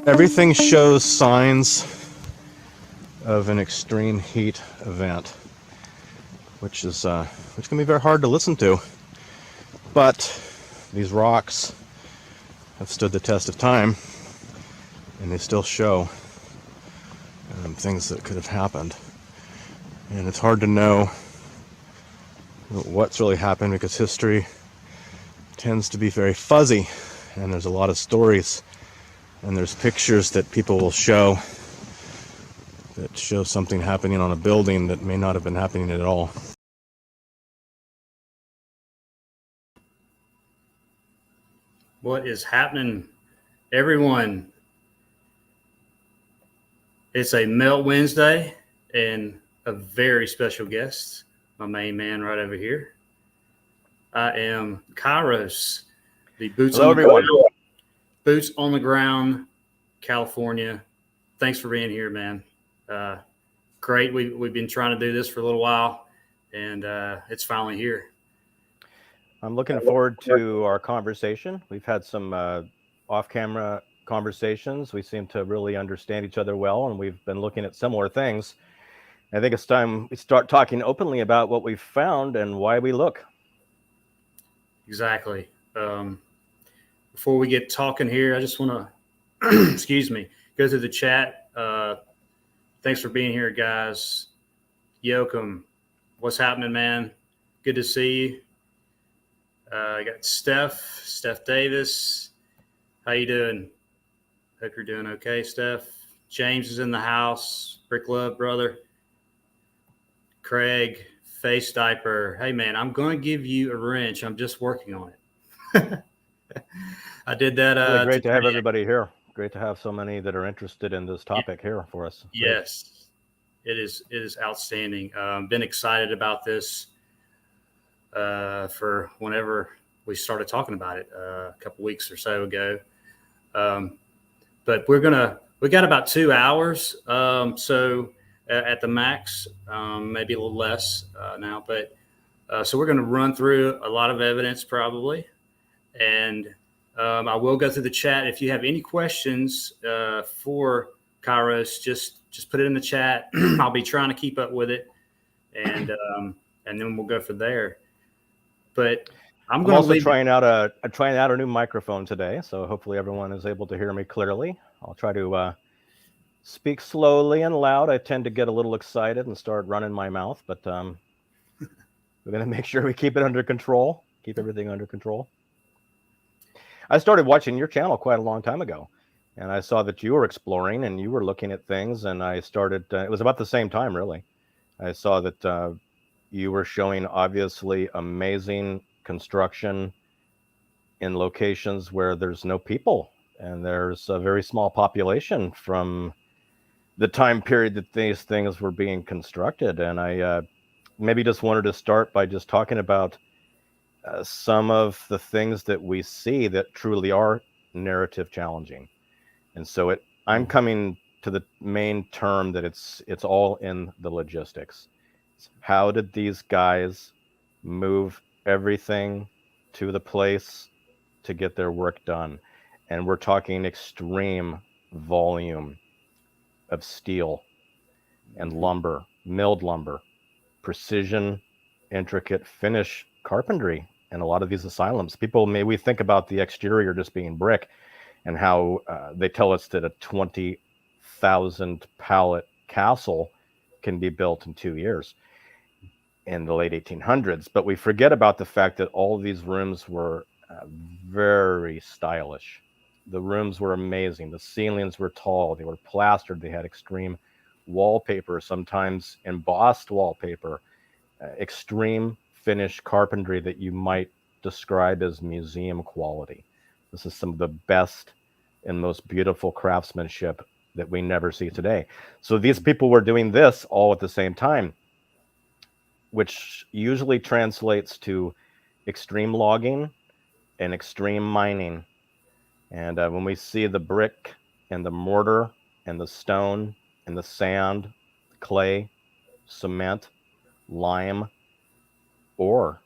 Everything shows signs of an extreme heat event, which can be very hard to listen to. But these rocks have stood the test of time, and they still show things that could have happened. And it's hard to know what's really happened because history tends to be very fuzzy, and there's a lot of stories, and there's pictures that people will show that show something happening on a building that may not have been happening at all. What is happening, everyone? It's a Melt Wednesday and a very special guest, my main man right over here. I am Kairos, the boots on the ground, California. Thanks for being here, man. Great. We've been trying to do this for a little while, and it's finally here. I'm looking forward to our conversation. We've had some off-camera conversations. We seem to really understand each other well, and we've been looking at similar things. I think it's time we start talking openly about what we've found and why we look. Exactly. before we get talking here, I just want to, excuse me, go through the chat. Thanks for being here, guys. Yoakum, what's happening, man? Good to see you. I got Steph Davis. How you doing? Hope you're doing okay, Steph. James is in the house. Brick Love, brother. Craig, Face Diaper. Hey, man, I'm going to give you a wrench. I'm just working on it. I did that. Really great to have everybody here. Great to have so many that are interested in this topic here for us. Yes, it is outstanding. Been excited about this for whenever we started talking about it a couple weeks or so ago. But we got about 2 hours. So at the max, maybe a little less now, but so we're going to run through a lot of evidence probably. And I will go through the chat. If you have any questions for Kairos, just put it in the chat. I'll be trying to keep up with it. And then we'll go from there. But I'm also trying out a new microphone today, so hopefully everyone is able to hear me clearly. I'll try to speak slowly and loud. I tend to get a little excited and start running my mouth, but we're going to make sure we keep it under control, keep everything under control. I started watching your channel quite a long time ago, and I saw that you were exploring and you were looking at things, and I started, it was about the same time, really. I saw that you were showing obviously amazing construction in locations where there's no people and there's a very small population from the time period that these things were being constructed. And I maybe just wanted to start by just talking about some of the things that we see that truly are narrative challenging. And so I'm coming to the main term that it's all in the logistics. How did these guys move everything to the place to get their work done? And we're talking extreme volume of steel and lumber, milled lumber, precision, intricate finish carpentry in a lot of these asylums. We think about the exterior just being brick, and how they tell us that a 20,000 pallet castle can be built in 2 years in the late 1800s. But we forget about the fact that all of these rooms were very stylish. The rooms were amazing. The ceilings were tall. They were plastered. They had extreme wallpaper, sometimes embossed wallpaper, extreme finish carpentry that you might describe as museum quality. This is some of the best and most beautiful craftsmanship that we never see today. So these people were doing this all at the same time, which usually translates to extreme logging and extreme mining. And when we see the brick and the mortar and the stone and the sand, clay, cement, lime, ore,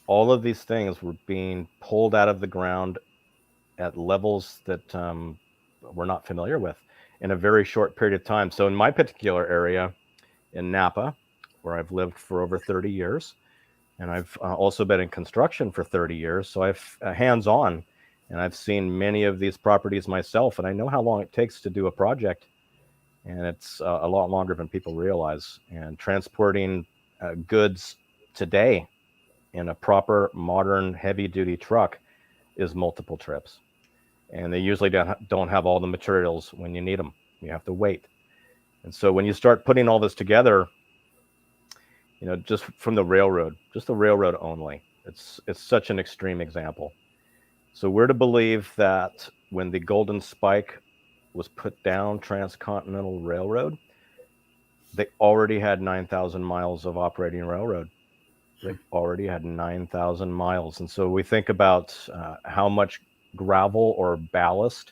all of these things were being pulled out of the ground at levels that we're not familiar with in a very short period of time. So in my particular area in Napa, where I've lived for over 30 years, and I've also been in construction for 30 years, so I've hands-on, and I've seen many of these properties myself, and I know how long it takes to do a project, and it's a lot longer than people realize. And transporting goods today in a proper modern heavy-duty truck is multiple trips, and they usually don't have all the materials when you need them. You have to wait. And so when you start putting all this together, just from the railroad only, it's such an extreme example. So we're to believe that when the Golden Spike was put down, Transcontinental Railroad, they already had 9,000 miles of operating railroad. They already had 9,000 miles. And so we think about how much gravel or ballast,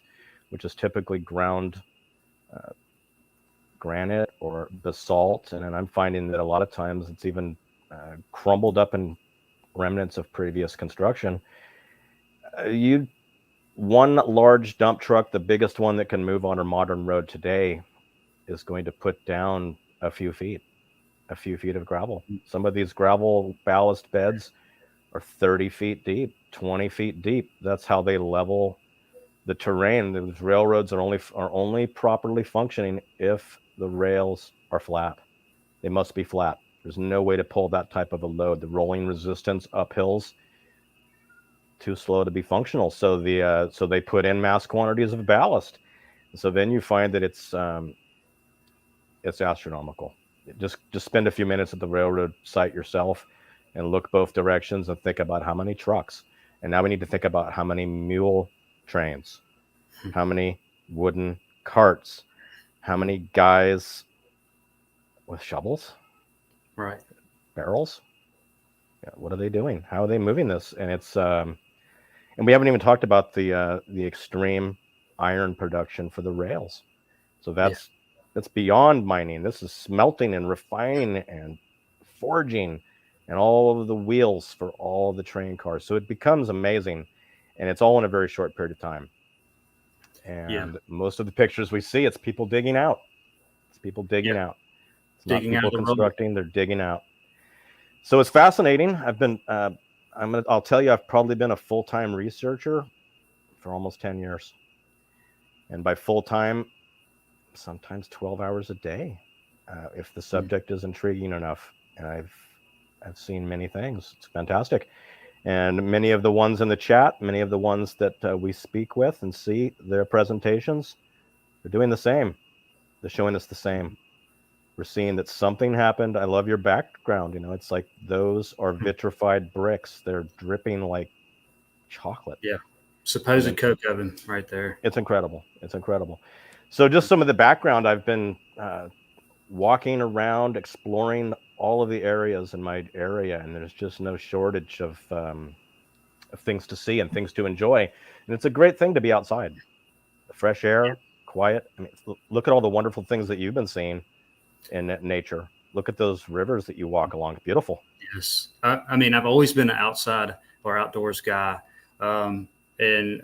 which is typically ground granite or basalt, and then I'm finding that a lot of times it's even crumbled up in remnants of previous construction. One large dump truck, the biggest one that can move on a modern road today, is going to put down a few feet of gravel. Some of these gravel ballast beds are 30 feet deep, 20 feet deep. That's how they level the terrain. The railroads are only properly functioning if the rails are flat. They must be flat. There's no way to pull that type of a load. The rolling resistance up hills, too slow to be functional. So they put in mass quantities of ballast. So then you find that it's astronomical. Just spend a few minutes at the railroad site yourself and look both directions and think about how many trucks. And now we need to think about how many mule trains, how many wooden carts, how many guys with shovels, Right. barrels. Yeah, what are they doing? How are they moving this? And it's and we haven't even talked about the extreme iron production for the rails. So that's beyond mining. This is smelting and refining and forging and all of the wheels for all the train cars. So it becomes amazing, and it's all in a very short period of time. And most of the pictures we see, it's people digging out. It's people digging out. It's not people constructing, they're digging out. So it's fascinating. I've been I'll tell you, I've probably been a full-time researcher for almost 10 years. And by full-time, sometimes 12 hours a day, if the subject is intriguing enough. And I've seen many things. It's fantastic. And many of the ones in the chat, many of the ones that we speak with and see their presentations, they're doing the same. They're showing us the same. We're seeing that something happened. I love your background. You know, it's like those are vitrified bricks. They're dripping like chocolate. Yeah. Supposed coke oven right there. It's incredible. It's incredible. So just some of the background, I've been walking around, exploring all of the areas in my area, and there's just no shortage of things to see and things to enjoy. And it's a great thing to be outside. The fresh air, quiet. I mean, look at all the wonderful things that you've been seeing in nature. Look at those rivers that you walk along. Beautiful. Yes. I mean, I've always been an outside or outdoors guy. And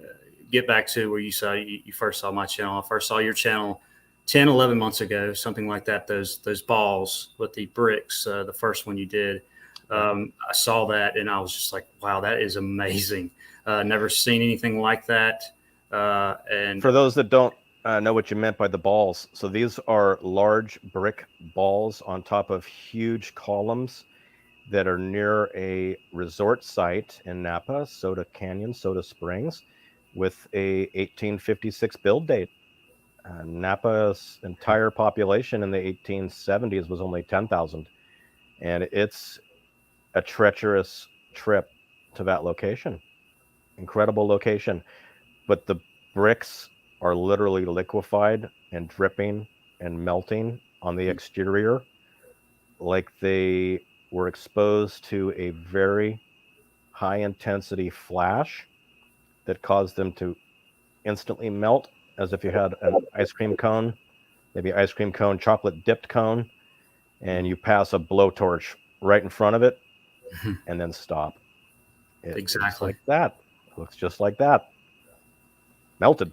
get back to where you saw you first saw my channel. I first saw your channel 10, 11 months ago, something like that. Those balls with the bricks, the first one you did. I saw that and I was just like, wow, that is amazing. Never seen anything like that. And for those that don't know what you meant by the balls, so these are large brick balls on top of huge columns that are near a resort site in Napa, Soda Canyon, Soda Springs, with a 1856 build date. Napa's entire population in the 1870s was only 10,000, and it's a treacherous trip to that location. Incredible location, but the bricks are literally liquefied and dripping and melting on the exterior like they were exposed to a very high intensity flash that caused them to instantly melt, as if you had an ice cream cone, maybe ice cream cone, chocolate dipped cone, and you pass a blowtorch right in front of it and then stop. It looks like that. It looks just like that. Melted.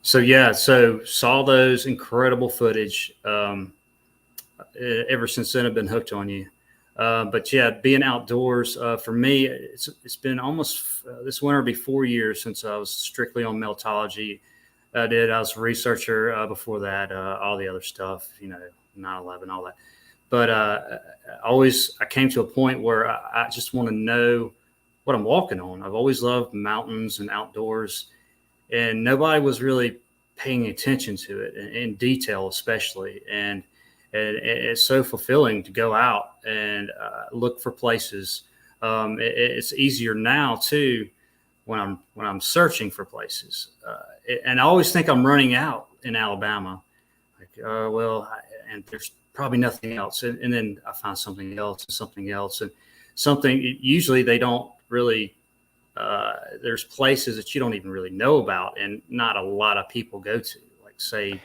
So saw those incredible footage. Ever since then, I've been hooked on you. But yeah, being outdoors for me, it's been almost this winter will be 4 years since I was strictly on meltology. I was a researcher before that, all the other stuff, 9/11, all that. But I came to a point where I just want to know what I'm walking on. I've always loved mountains and outdoors, and nobody was really paying attention to it in detail, especially. And it's so fulfilling to go out and look for places. It's easier now too when I'm searching for places, and I always think I'm running out in Alabama. And there's probably nothing else, and then I find something else and something else and something. Usually they don't really. There's places that you don't even really know about, and not a lot of people go to. Like say.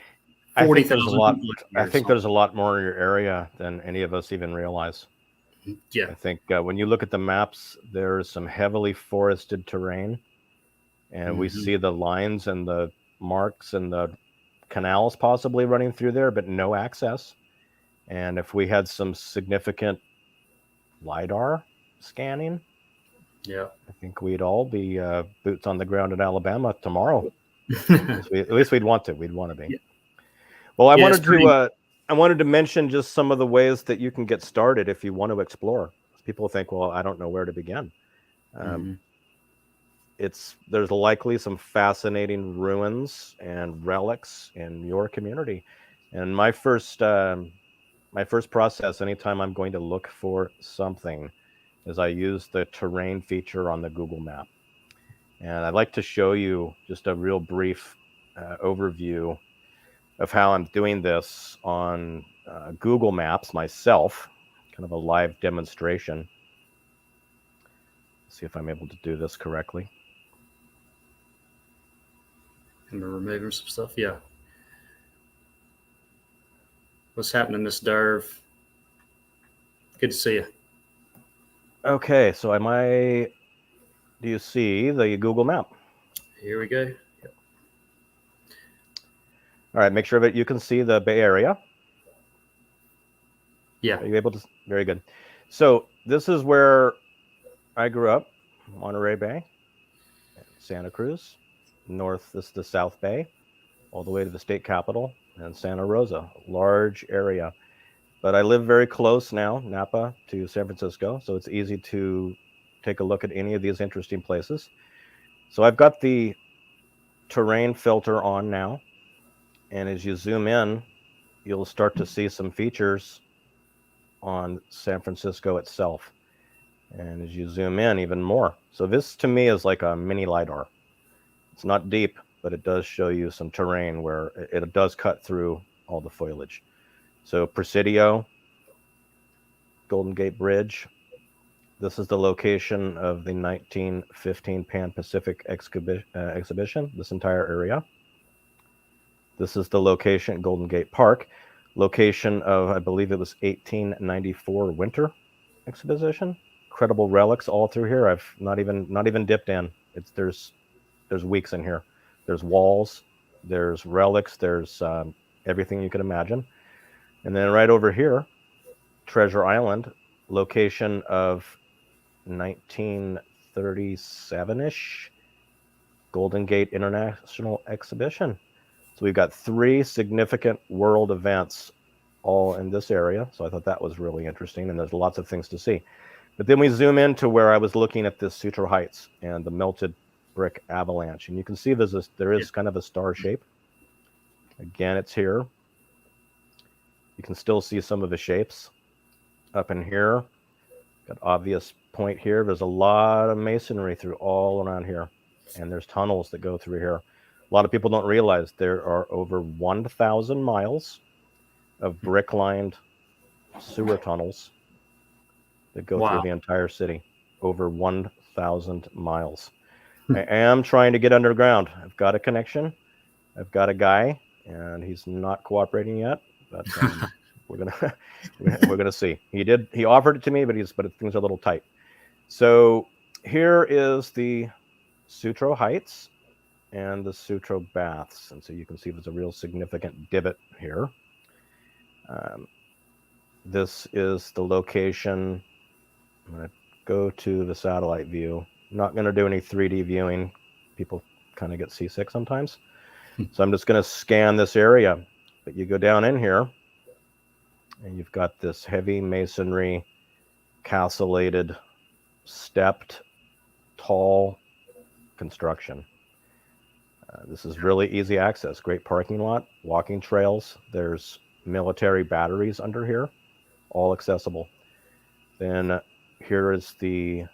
I think there's a lot more in your area than any of us even realize. Yeah. I think when you look at the maps, there's some heavily forested terrain, and we see the lines and the marks and the canals possibly running through there, but no access. And if we had some significant LiDAR scanning, Yeah. I think we'd all be boots on the ground in Alabama tomorrow. At least we'd want to. We'd want to be. Yeah. Well, I Yeah, wanted to I wanted to mention just some of the ways that you can get started if you want to explore. People think, well, I don't know where to begin. There's likely some fascinating ruins and relics in your community. And my first process anytime I'm going to look for something is I use the terrain feature on the Google map. And I'd like to show you just a real brief overview of how I'm doing this on Google Maps myself, kind of a live demonstration. See if I'm able to do this correctly. And we're removing some stuff. Yeah. What's happening, Miss Derv? Good to see you. Okay, so do you see the Google map? Here we go. Yep. All right, make sure that you can see the Bay Area. Yeah. Are you able to? Very good. So this is where I grew up, Monterey Bay, Santa Cruz. North, this is the South Bay, all the way to the state capital, and Santa Rosa, large area. But I live very close now, Napa to San Francisco, so it's easy to take a look at any of these interesting places. So I've got the terrain filter on now, and as you zoom in, you'll start to see some features on San Francisco itself. And as you zoom in, even more. So this to me is like a mini LiDAR. It's not deep, but it does show you some terrain where it does cut through all the foliage. So Presidio, Golden Gate Bridge. This is the location of the 1915 Pan-Pacific exhibition, this entire area. This is the location, Golden Gate Park, location of, I believe it was 1894 winter exposition. Incredible relics all through here. I've not even dipped in. There's weeks in here. There's walls, there's relics, there's everything you could imagine. And then right over here, Treasure Island, location of 1937-ish Golden Gate International Exhibition. So we've got 3 significant world events all in this area. So I thought that was really interesting, and there's lots of things to see. But then we zoom into where I was looking at this Sutro Heights and the melted brick avalanche. And you can see there is kind of a star shape. Again, it's here. You can still see some of the shapes up in here. Got obvious point here. There's a lot of masonry through all around here. And there's tunnels that go through here. A lot of people don't realize there are over 1,000 miles of brick-lined sewer tunnels that go through the entire city. Over 1,000 miles. I am trying to get underground. I've got a connection. I've got a guy, and he's not cooperating yet. But we're gonna see. He offered it to me, but things are a little tight. So here is the Sutro Heights and the Sutro Baths, and so you can see there's a real significant divot here. This is the location. I'm going to go to the satellite view. I'm not going to do any 3D viewing. People kind of get seasick sometimes. So I'm just going to scan this area. But you go down in here, and you've got this heavy masonry, castellated, stepped, tall construction. This is really easy access. Great parking lot, walking trails. There's military batteries under here, all accessible. Then here is the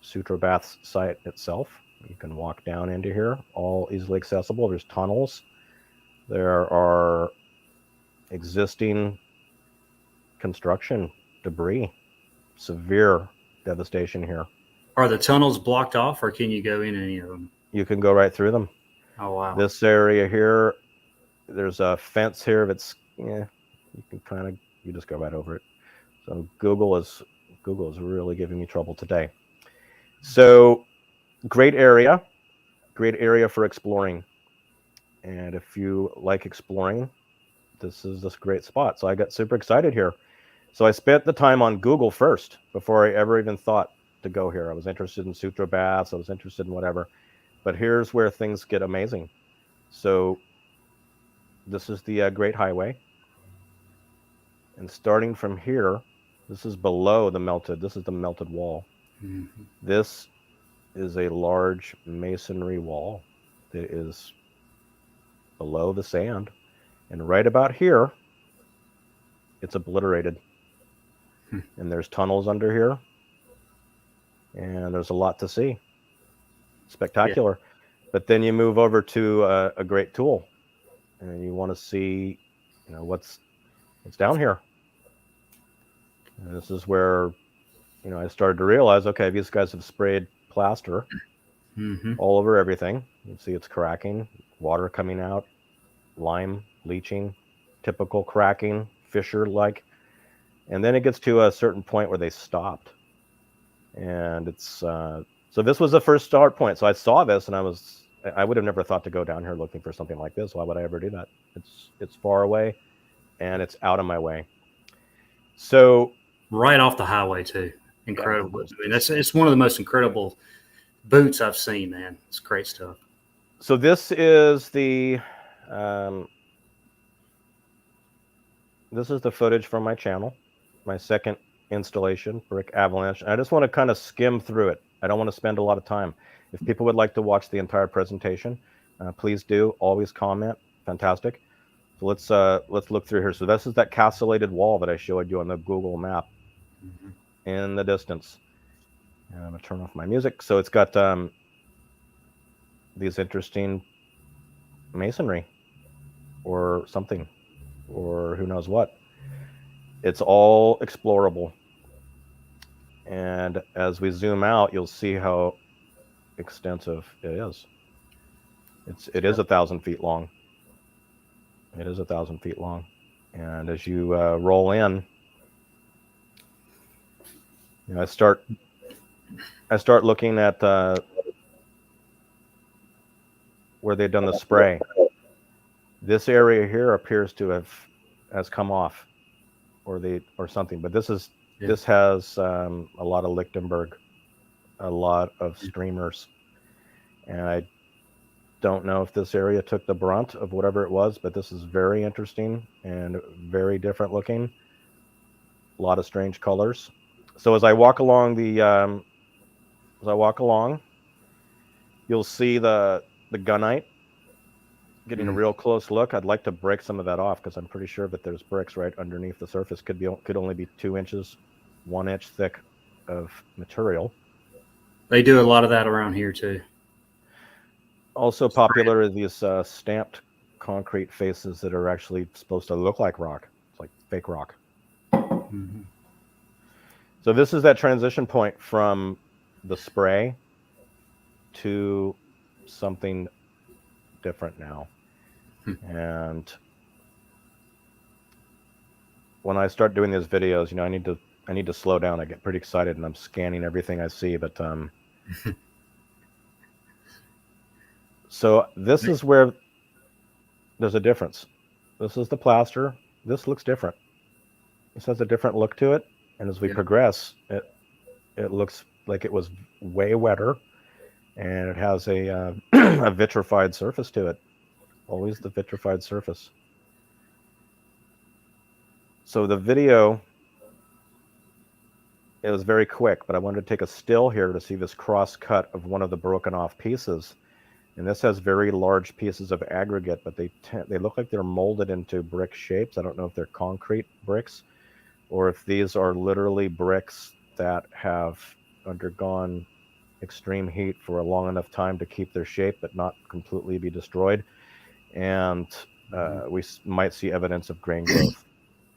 Sutro Baths site itself. You can walk down into here, all easily accessible. There's tunnels. There are existing construction debris. Severe devastation here. Are the tunnels blocked off, or can you go in any of them? You can go right through them. Oh, wow. This area here, there's a fence here that's, you just go right over it. So Google is really giving me trouble today. So great area for exploring. And if you like exploring, this is this great spot. So I got super excited here. So I spent the time on Google first before I ever even thought to go here. I was interested in sutra baths. I was interested in whatever. But here's where things get amazing. So this is the Great Highway. And starting from here, this is below the melted. This is the melted wall. Mm-hmm. This is a large masonry wall that is below the sand. And right about here, it's obliterated. And there's tunnels under here. And there's a lot to see. Spectacular. Yeah. But then you move over to a great tool. And you want to see, what's down here. And this is where, I started to realize, okay, these guys have sprayed plaster all over everything. You see it's cracking, water coming out, lime leaching, typical cracking, fissure-like. And then it gets to a certain point where they stopped. And it's, so this was the first start point. So I saw this and I would have never thought to go down here looking for something like this. Why would I ever do that? It's far away and it's out of my way. So right off the highway too. Incredible. I mean, it's one of the most incredible boots I've seen, man. It's great stuff. So this is the footage from my channel, my second installation, Brick Avalanche. I just want to kind of skim through it. I don't want to spend a lot of time. If people would like to watch the entire presentation, please do. Always comment. Fantastic. So let's look through here. So this is that castellated wall that I showed you on the Google map in the distance. And I'm gonna turn off my music. So it's got these interesting masonry or something, or who knows what. It's all explorable. And as we zoom out, you'll see how extensive it is. It is 1,000 feet long. It is 1,000 feet long. And as you roll in, I start looking at where they've done the spray. This area here appears to has come off, or something. But this has a lot of Lichtenberg, a lot of streamers, and I don't know if this area took the brunt of whatever it was, but this is very interesting and very different looking. A lot of strange colors. So as I walk along you'll see the gunite. Getting a real close look. I'd like to break some of that off because I'm pretty sure that there's bricks right underneath the surface. Could only be 2 inches, 1 inch thick of material. They do a lot of that around here too. Also popular are these stamped concrete faces that are actually supposed to look like rock. It's like fake rock. Mm-hmm. So this is that transition point from the spray to something different now. And when I start doing these videos, I need to slow down. I get pretty excited and I'm scanning everything I see, but so this is where there's a difference. This is the plaster. This looks different. This has a different look to it, and as we progress, it looks like it was way wetter, and it has a a vitrified surface to it. Always the vitrified surface. So the video, it was very quick, but I wanted to take a still here to see this cross cut of one of the broken off pieces. And this has very large pieces of aggregate, but they look like they're molded into brick shapes. I don't know if they're concrete bricks or if these are literally bricks that have undergone extreme heat for a long enough time to keep their shape but not completely be destroyed. And we might see evidence of grain growth.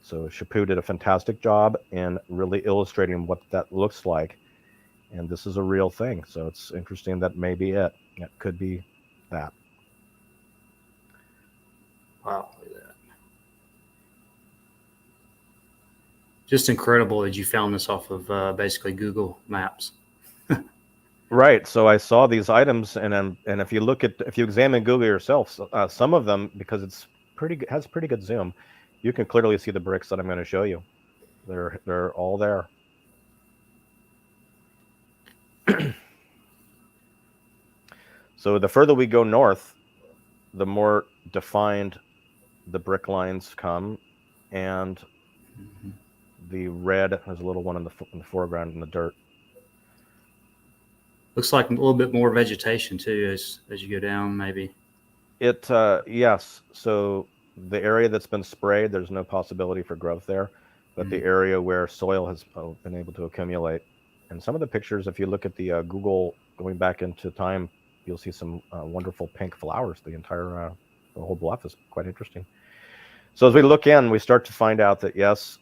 So Chapu did a fantastic job in really illustrating what that looks like. And this is a real thing. So it's interesting that may be it. It could be that. Wow. Look at that. Just incredible that you found this off of basically Google Maps. Right. So I saw these items, and if you examine Google yourself, some of them, because has pretty good zoom, you can clearly see the bricks that I'm going to show you. They're all there. So the further we go north, the more defined the brick lines come, and the red, there's a little one in the foreground in the dirt. Looks like a little bit more vegetation too as you go down, maybe. Yes. So the area that's been sprayed, there's no possibility for growth there, but the area where soil has been able to accumulate, and some of the pictures, if you look at the Google going back into time, you'll see some wonderful pink flowers. The whole bluff is quite interesting. So as we look in, we start to find out that yes,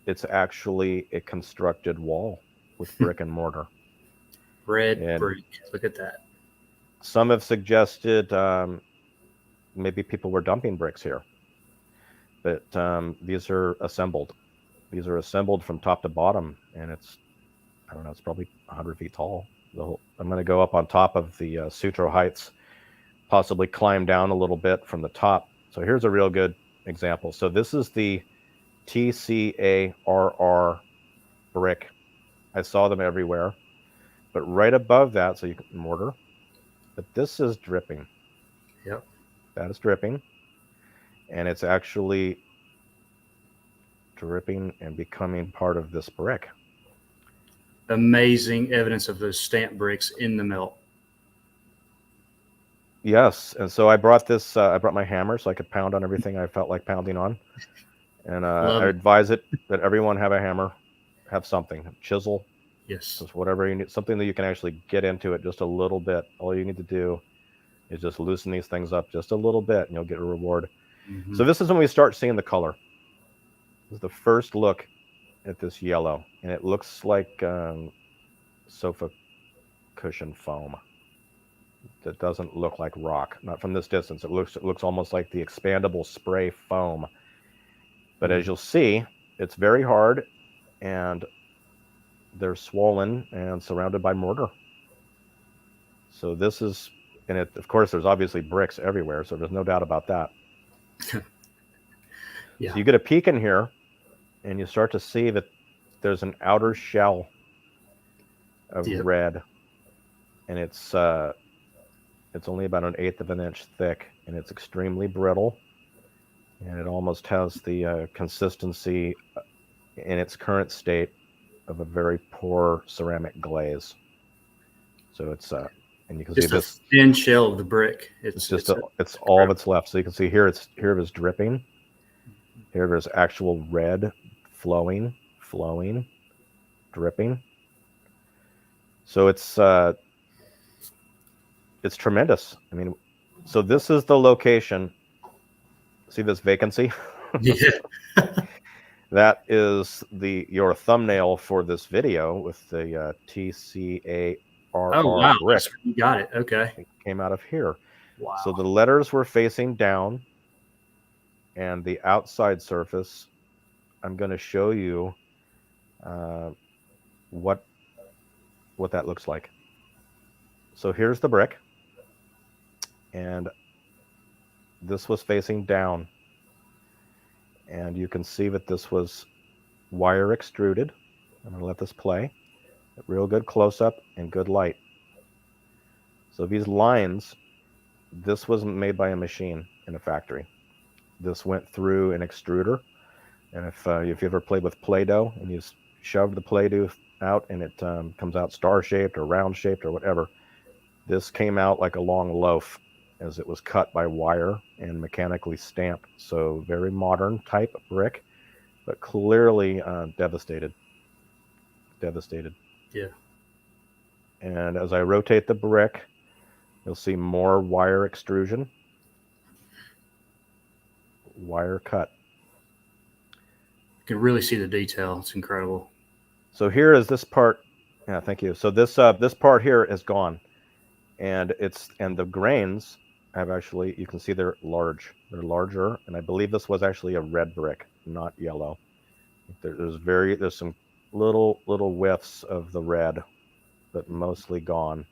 it's actually a constructed wall with brick and mortar. Red brick. Look at that. Some have suggested maybe people were dumping bricks here, but these are assembled. These are assembled from top to bottom, and it's, I don't know, it's probably 100 feet tall. I'm going to go up on top of the Sutro Heights, possibly climb down a little bit from the top. So here's a real good example. So this is the TCARR brick. I saw them everywhere, but right above that, so you can mortar, but this is dripping. Yep. That is dripping, and it's actually dripping and becoming part of this brick. Amazing evidence of those stamp bricks in the melt. Yes, and so I brought this. I brought my hammer so I could pound on everything I felt like pounding on, and I advise it that everyone have a hammer, have something, a chisel, yes, just whatever you need, something that you can actually get into it just a little bit. All you need to do is just loosen these things up just a little bit, and you'll get a reward. So this is when we start seeing the color. This is the first look at this yellow, and it looks like sofa cushion foam. That doesn't look like rock, not from this distance. It looks almost like the expandable spray foam. But as you'll see, it's very hard, and they're swollen and surrounded by mortar. So this is, and of course, there's obviously bricks everywhere, so there's no doubt about that. Yeah. So you get a peek in here, and you start to see that there's an outer shell of red, and it's only about 1/8 of an inch thick, and it's extremely brittle, and it almost has the consistency in its current state of a very poor ceramic glaze. So it's and you can just see this thin shell of the brick. It's all that's left. So you can see here it is dripping. Here there's actual red flowing, dripping. So it's tremendous. I mean, so this is the location. See this vacancy? Yeah. That is your thumbnail for this video with the TCARR brick. You got it. Okay. It came out of here. Wow. So the letters were facing down, and the outside surface, I'm going to show you what that looks like. So here's the brick, and this was facing down, and you can see that this was wire extruded. I'm going to let this play. Real good close-up and good light. So these lines, this wasn't made by a machine in a factory. This went through an extruder, and if you ever played with Play-Doh and you shove the Play-Doh out and it comes out star-shaped or round-shaped or whatever, this came out like a long loaf as it was cut by wire and mechanically stamped. So very modern type brick, but clearly devastated. Yeah. And as I rotate the brick, you'll see more wire extrusion, wire cut. You can really see the detail. It's incredible. So here is this part. Yeah, thank you. So this part here is gone, and the grains have actually, you can see they're large. They're larger, and I believe this was actually a red brick, not yellow. There's some little whiffs of the red, but mostly gone.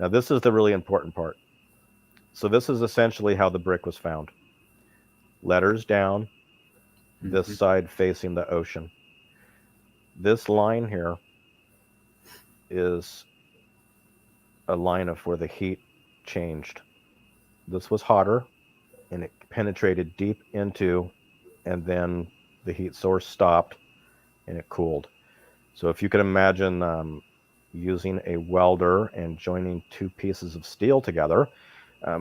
Now this is the really important part. So this is essentially how the brick was found. Letters down, this side facing the ocean. This line here is a line of where the heat changed. This was hotter, and it penetrated deep into, and then the heat source stopped, and it cooled. So if you can imagine using a welder and joining two pieces of steel together,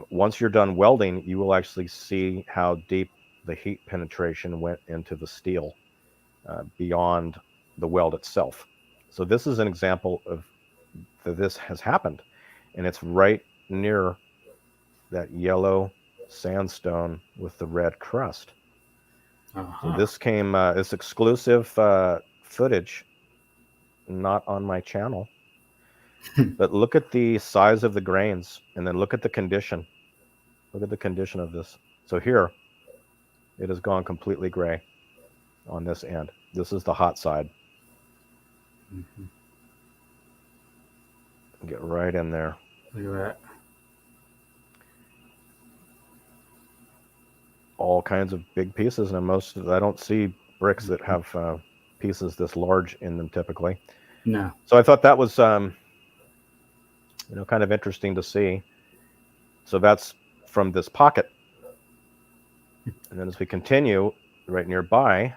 once you're done welding, you will actually see how deep the heat penetration went into the steel beyond the weld itself. So this is an example of that this has happened, and it's right near that yellow sandstone with the red crust. So this came, it's exclusive footage, not on my channel. But look at the size of the grains, and then look at the condition. Look at the condition of this. So here, it has gone completely gray on this end. This is the hot side. Get right in there. Look at that. All kinds of big pieces, and I don't see bricks that have pieces this large in them typically. No. So I thought that was kind of interesting to see. So that's from this pocket. And then as we continue right nearby,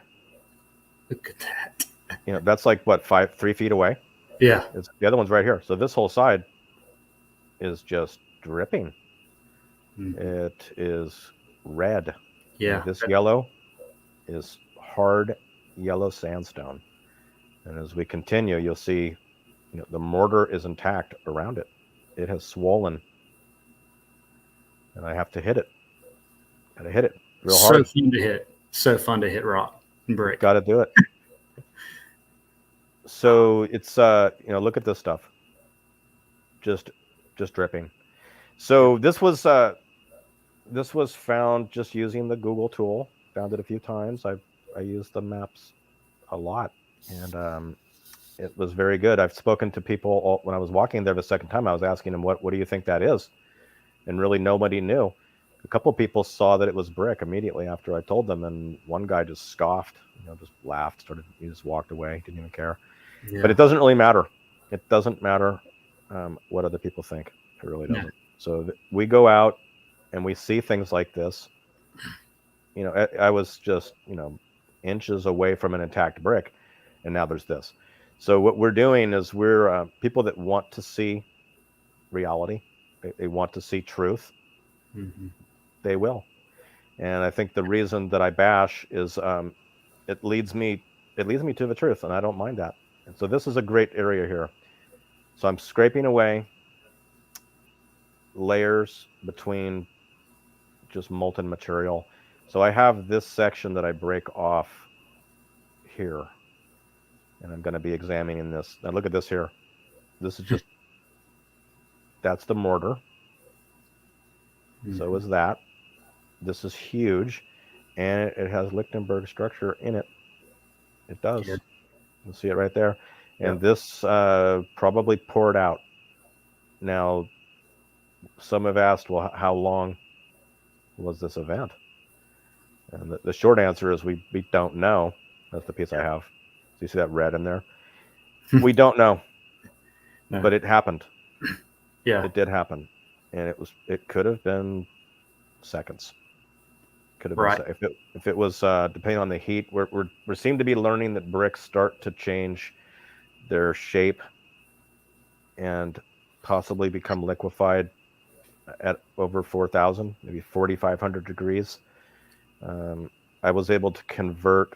Look at that. That's like what, 3 feet away? Yeah. The other one's right here. So this whole side is just dripping. It is red. Yeah. This yellow is hard yellow sandstone. And as we continue, you'll see the mortar is intact around it. It has swollen. And I have to hit it. Gotta hit it real hard. So fun to hit. So fun to hit rock and brick. Gotta do it. So it's look at this stuff. Just dripping. So this was found just using the Google tool. Found it a few times. I used the maps a lot, and it was very good. I've spoken to people when I was walking there the second time. I was asking them, what do you think that is? And really nobody knew. A couple of people saw that it was brick immediately after I told them, and one guy just scoffed, just laughed, he just walked away, didn't even care. Yeah. But it doesn't really matter. It doesn't matter what other people think. It really doesn't. No. So we go out and we see things like this. I was just, inches away from an intact brick, and now there's this. So what we're doing is we're people that want to see reality. They want to see truth. Mm-hmm. They will. And I think the reason that I bash is it leads me to the truth, and I don't mind that. And so this is a great area here. So I'm scraping away layers between just molten material. So I have this section that I break off here, and I'm going to be examining this. Now look at this here. This is just, that's the mortar. Mm-hmm. So is that. This is huge, and it has Lichtenberg structure in it. It does. Yeah. You see it right there. And this probably poured out. Now, some have asked, well, how long was this event? And the short answer is we don't know. That's the piece I have. So you see that red in there? We don't know. No. But it happened. Yeah. It did happen. And it could have been seconds. Could have been right. If it was depending on the heat, we seem to be learning that bricks start to change their shape and possibly become liquefied at over 4,000, maybe 4,500 degrees. I was able to convert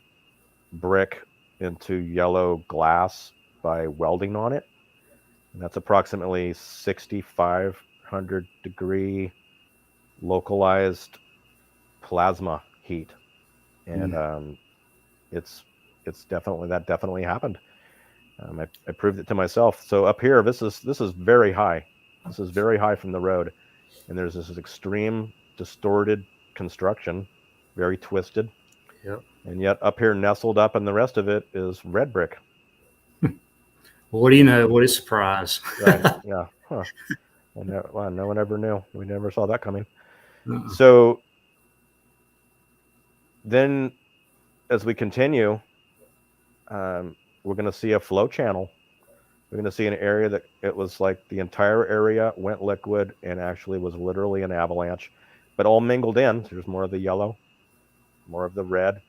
brick into yellow glass by welding on it. And that's approximately 6,500 degree localized plasma heat. And it's definitely happened. I proved it to myself. So up here, this is very high. This is very high from the road, and there's this extreme distorted construction, very twisted. Yep. And yet up here, nestled up, and the rest of it is red brick. Well, what do you know? What a surprise! Right. Yeah. Huh. Well, no one ever knew. We never saw that coming. So then, as we continue, we're going to see a flow channel We're going to see an area that it was like the entire area went liquid and actually was literally an avalanche, but all mingled in. There's more of the yellow, more of the red,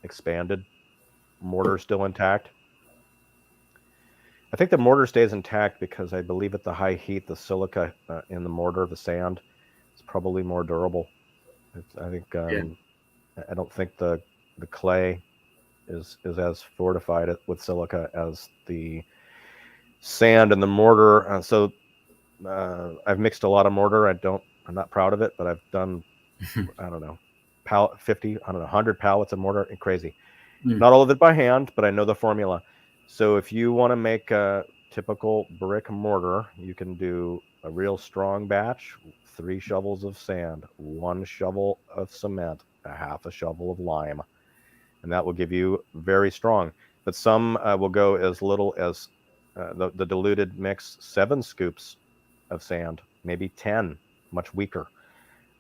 expanded, mortar still intact. I think the mortar stays intact because I believe at the high heat, the silica in the mortar, the sand, is probably more durable. I think I don't think the clay is as fortified with silica as the sand and the mortar. I've mixed a lot of mortar. I'm not proud of it, but I've done I don't know, 100 pallets of mortar. Crazy. Not all of it by hand, but I know the formula. So if you want to make a typical brick mortar, you can do a real strong batch, 3 shovels of sand, 1 shovel of cement, a half a shovel of lime, and that will give you very strong. But some will go as little as the diluted mix, 7 scoops of sand, maybe 10, much weaker.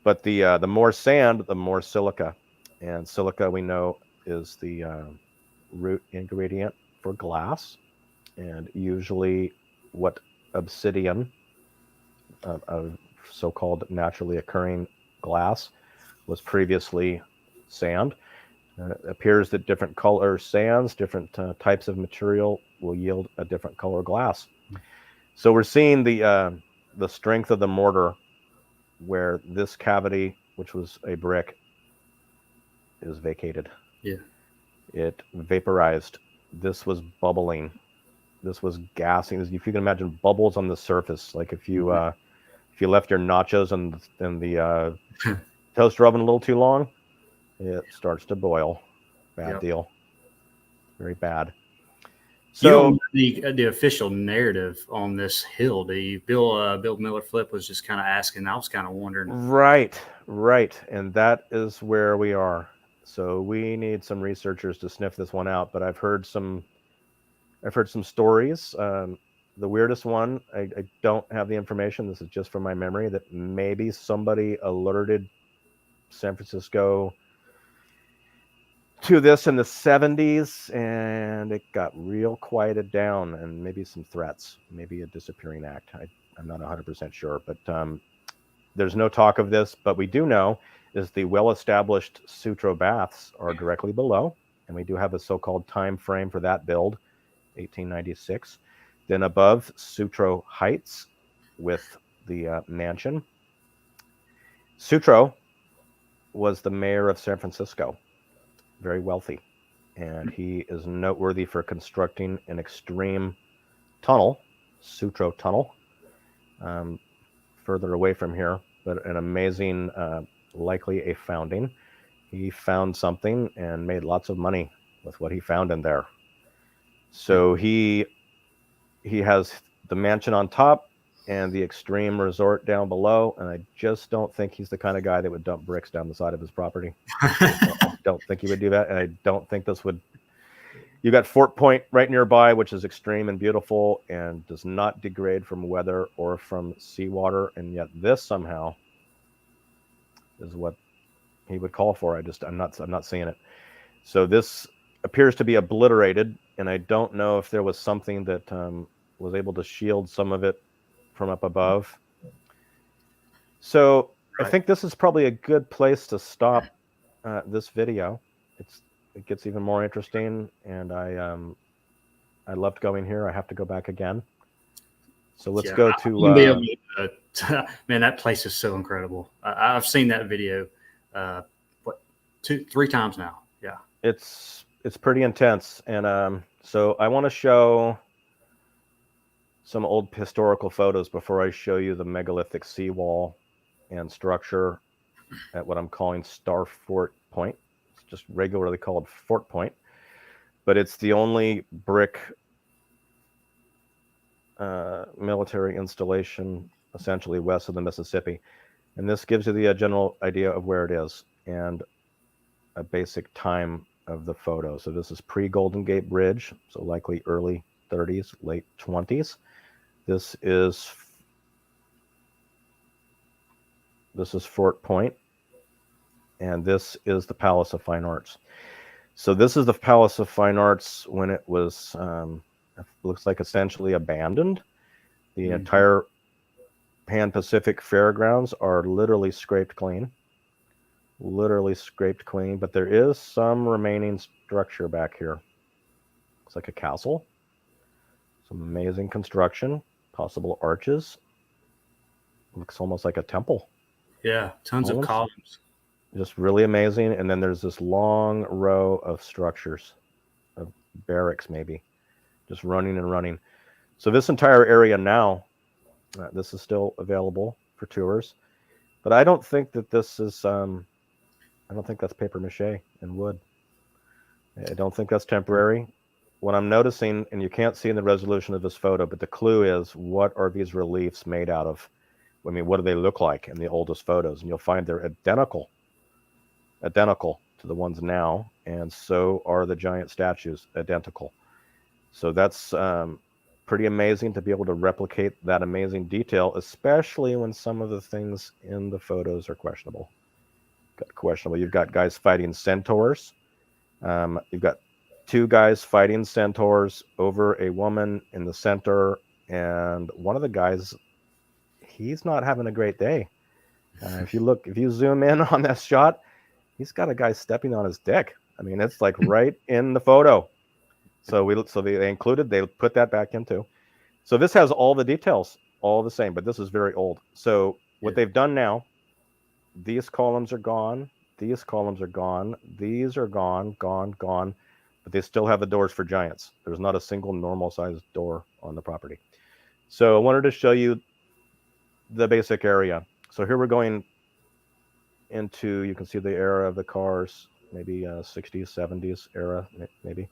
But the more sand, the more silica, and silica we know is the root ingredient for glass, and usually what obsidian, of so-called naturally occurring glass, was previously sand. It appears that different color sands, different types of material will yield a different color glass. So we're seeing the strength of the mortar, where this cavity, which was a brick, is vacated. Yeah. It vaporized. This was bubbling. This was gassing. If you can imagine bubbles on the surface, like if you left your nachos in the toaster oven a little too long, it starts to boil. Bad deal. Very bad. So the official narrative on this hill, do you? Bill Miller Flip was just kind of asking. I was kind of wondering. Right, and that is where we are. So we need some researchers to sniff this one out. But I've heard some stories. The weirdest one, I don't have the information. This is just from my memory, that maybe somebody alerted San Francisco to this in the 70s, and it got real quieted down, and maybe some threats, maybe a disappearing act. I'm not 100% sure, but there's no talk of this. But we do know is the well-established Sutro baths are directly below, and we do have a so-called time frame for that build, 1896. Then above, Sutro Heights with the mansion. Sutro was the mayor of San Francisco, very wealthy, and he is noteworthy for constructing an extreme tunnel, Sutro Tunnel, further away from here, but an amazing, likely a founding. He found something and made lots of money with what he found in there. So he has the mansion on top and the extreme resort down below, and I just don't think he's the kind of guy that would dump bricks down the side of his property. I don't think he would do that, and I don't think this would. You got Fort Point right nearby, which is extreme and beautiful and does not degrade from weather or from seawater, and yet this somehow is what he would call for. I'm not seeing it. So this appears to be obliterated, and I don't know if there was something that was able to shield some of it from up above. So right. I think this is probably a good place to stop this video. It gets even more interesting, and I loved going here. I have to go back again. So let's go to. Man, that place is so incredible. I've seen that video, 2-3 times now. Yeah, it's pretty intense, and so I want to show some old historical photos before I show you the megalithic seawall and structure at what I'm calling Star Fort Point. It's just regularly called Fort Point, but it's the only brick military installation essentially west of the Mississippi. And this gives you the general idea of where it is and a basic time of the photo. So this is pre-Golden Gate Bridge, so likely early 30s, late 20s. This is Fort Point, and this is the Palace of Fine Arts. So this is the Palace of Fine Arts when it was looks like essentially abandoned. The entire Pan Pacific Fairgrounds are literally scraped clean. But there is some remaining structure back here. Looks like a castle. Some amazing construction, possible arches. Looks almost like a temple. Yeah, tons of columns. Just really amazing. And then there's this long row of structures, of barracks maybe, just running and running. So this entire area now, this is still available for tours. But I don't think that this is, I don't think that's paper mache and wood. I don't think that's temporary. What I'm noticing, and you can't see in the resolution of this photo, but the clue is, what are these reliefs made out of? I mean, what do they look like in the oldest photos? And you'll find they're identical to the ones now, and so are the giant statues, identical. So that's pretty amazing to be able to replicate that amazing detail, especially when some of the things in the photos are questionable. You've got guys fighting centaurs. You've got two guys fighting centaurs over a woman in the center, and one of the guys, he's not having a great day. If you zoom in on that shot, he's got a guy stepping on his dick. I mean, it's like right in the photo. So they put that back into. So this has all the details, all the same, but this is very old. So what they've done now, these columns are gone. These columns are gone. These are gone, but they still have the doors for giants. There's not a single normal sized door on the property. So I wanted to show you the basic area. So here we're going into, you can see the era of the cars, maybe 60s, 70s era, maybe.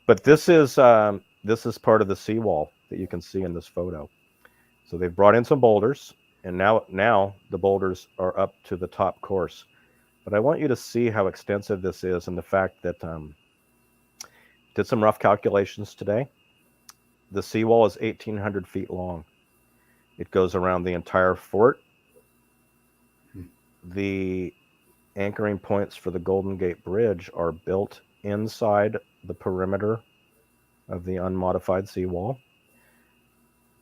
But this is part of the seawall that you can see in this photo. So they've brought in some boulders, and now the boulders are up to the top course. But I want you to see how extensive this is, and the fact that did some rough calculations today. The seawall is 1,800 feet long. It goes around the entire fort. The anchoring points for the Golden Gate Bridge are built inside the perimeter of the unmodified seawall.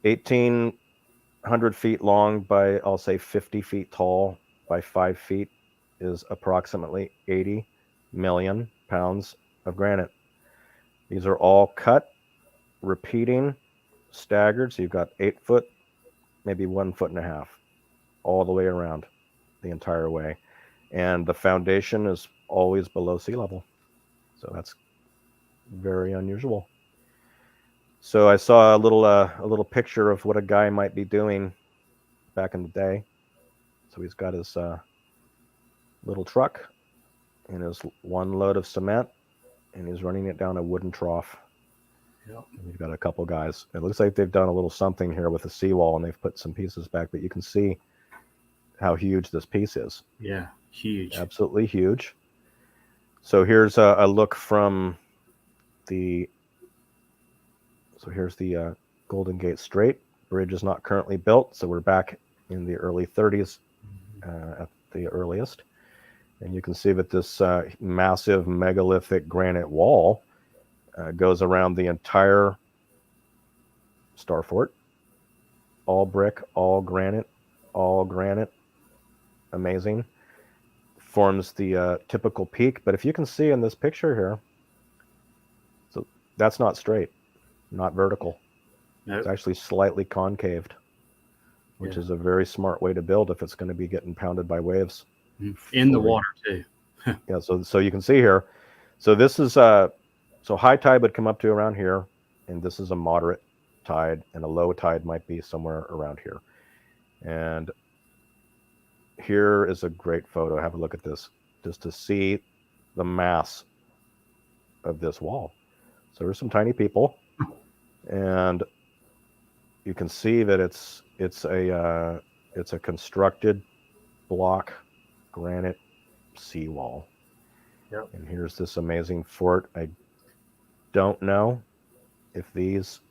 1,800 feet long by, I'll say, 50 feet tall by 5 feet is approximately 80 million pounds of granite. These are all cut, repeating, staggered. So you've got 8 foot, maybe 1.5 foot, all the way around the entire way. And the foundation is always below sea level. So that's very unusual. So I saw a little picture of what a guy might be doing back in the day. So he's got his little truck and his one load of cement, and he's running it down a wooden trough. Yep. And you've got a couple guys. It looks like they've done a little something here with the seawall, and they've put some pieces back, but you can see how huge this piece is. Yeah, huge. Absolutely huge. So here's a look from the... So here's the Golden Gate Strait. Bridge is not currently built, so we're back in the early 30s at the earliest. And you can see that this massive megalithic granite wall goes around the entire Star Fort. All brick, all granite. Amazing. Forms the typical peak. But if you can see in this picture here, so that's not straight, not vertical. Nope. It's actually slightly concaved, which is a very smart way to build if it's going to be getting pounded by waves. In the water too. Yeah, so you can see here. So this is so high tide would come up to around here, and this is a moderate tide, and a low tide might be somewhere around here. And here is a great photo. Have a look at this, just to see the mass of this wall. So there's some tiny people, and you can see that it's a constructed block granite seawall. Yep. And here's this amazing fort. I don't know if these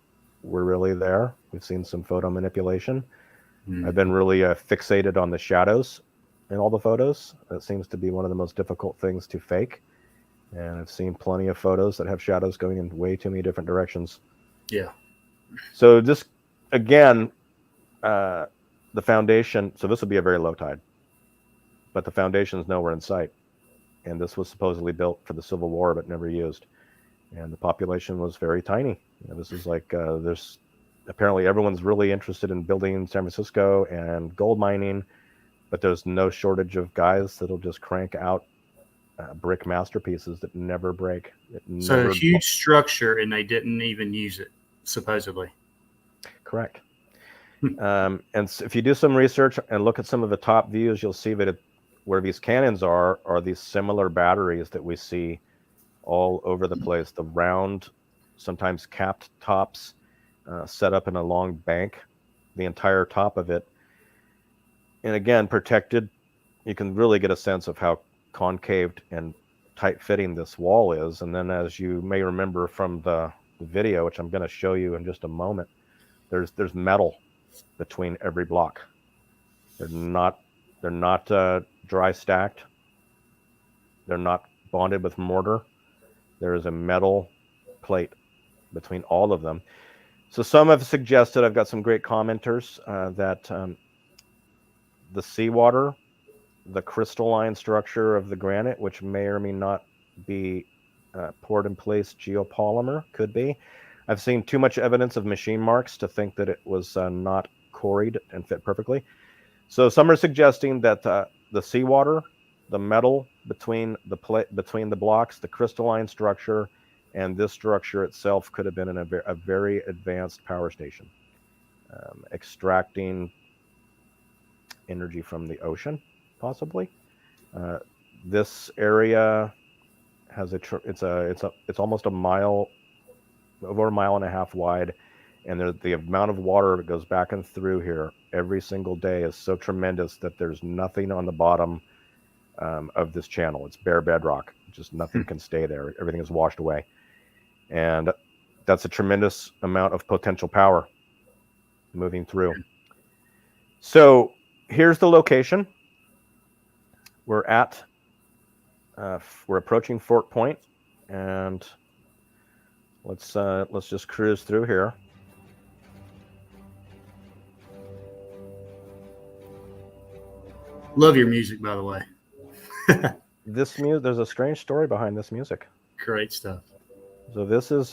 were really there. We've seen some photo manipulation. I've been really fixated on the shadows in all the photos. That seems to be one of the most difficult things to fake. And I've seen plenty of photos that have shadows going in way too many different directions. Yeah. So this, again, the foundation, so this would be a very low tide, but the foundation is nowhere in sight. And this was supposedly built for the Civil War, but never used. And the population was very tiny. This is like, there's apparently everyone's really interested in building in San Francisco and gold mining, but there's no shortage of guys that'll just crank out brick masterpieces that never break. So a huge structure, and they didn't even use it, supposedly. Correct. And if you do some research and look at some of the top views, you'll see that where these cannons are these similar batteries that we see all over the place. The round, sometimes capped tops, set up in a long bank, the entire top of it. And again, protected. You can really get a sense of how concaved and tight-fitting this wall is. And then, as you may remember from the video, which I'm going to show you in just a moment, there's metal between every block. They're not dry stacked. They're not bonded with mortar. There is a metal plate between all of them. So some have suggested, I've got some great commenters, that the seawater, the crystalline structure of the granite, which may or may not be poured in place geopolymer, could be. I've seen too much evidence of machine marks to think that it was not quarried and fit perfectly. So some are suggesting that the seawater, the metal between the blocks, the crystalline structure, and this structure itself could have been in a very advanced power station, extracting energy from the ocean, possibly. This area has it's almost a mile, over a mile and a half wide, and the amount of water that goes back and through here every single day is so tremendous that there's nothing on the bottom of this channel. It's bare bedrock. Just nothing can stay there. Everything is washed away. And that's a tremendous amount of potential power moving through. So here's the location. We're approaching Fort Point, and let's just cruise through here. Love your music, by the way. There's a strange story behind this music. Great stuff. So this is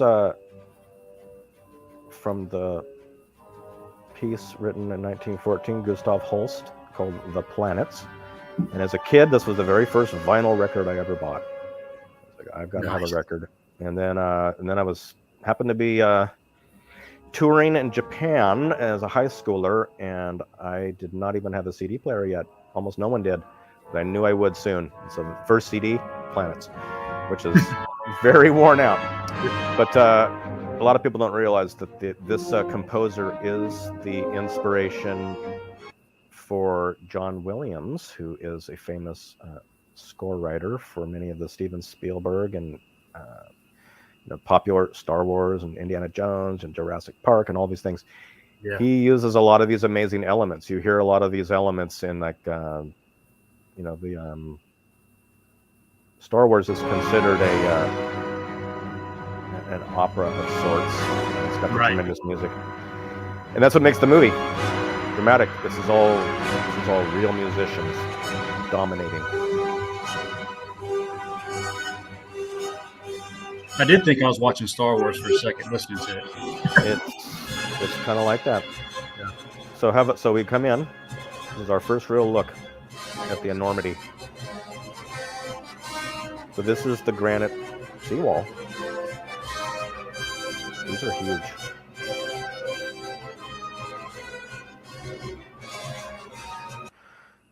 from the piece written in 1914, Gustav Holst, called "The Planets." And as a kid, this was the very first vinyl record I ever bought. I've got to have a record. And then I happened to be touring in Japan as a high schooler, and I did not even have a CD player yet. Almost no one did, but I knew I would soon. So the first CD, Planets, which is very worn out. But a lot of people don't realize that this composer is the inspiration for John Williams, who is a famous score writer for many of the Steven Spielberg and popular Star Wars and Indiana Jones and Jurassic Park and all these things. Yeah. He uses a lot of these amazing elements. You hear a lot of these elements in the Star Wars is considered an opera of sorts. It's got tremendous music, and that's what makes the movie dramatic. This is all real musicians dominating. I did think I was watching Star Wars for a second listening to it. It's kind of like that. Yeah. So we come in. This is our first real look at the enormity. So this is the granite seawall. These are huge.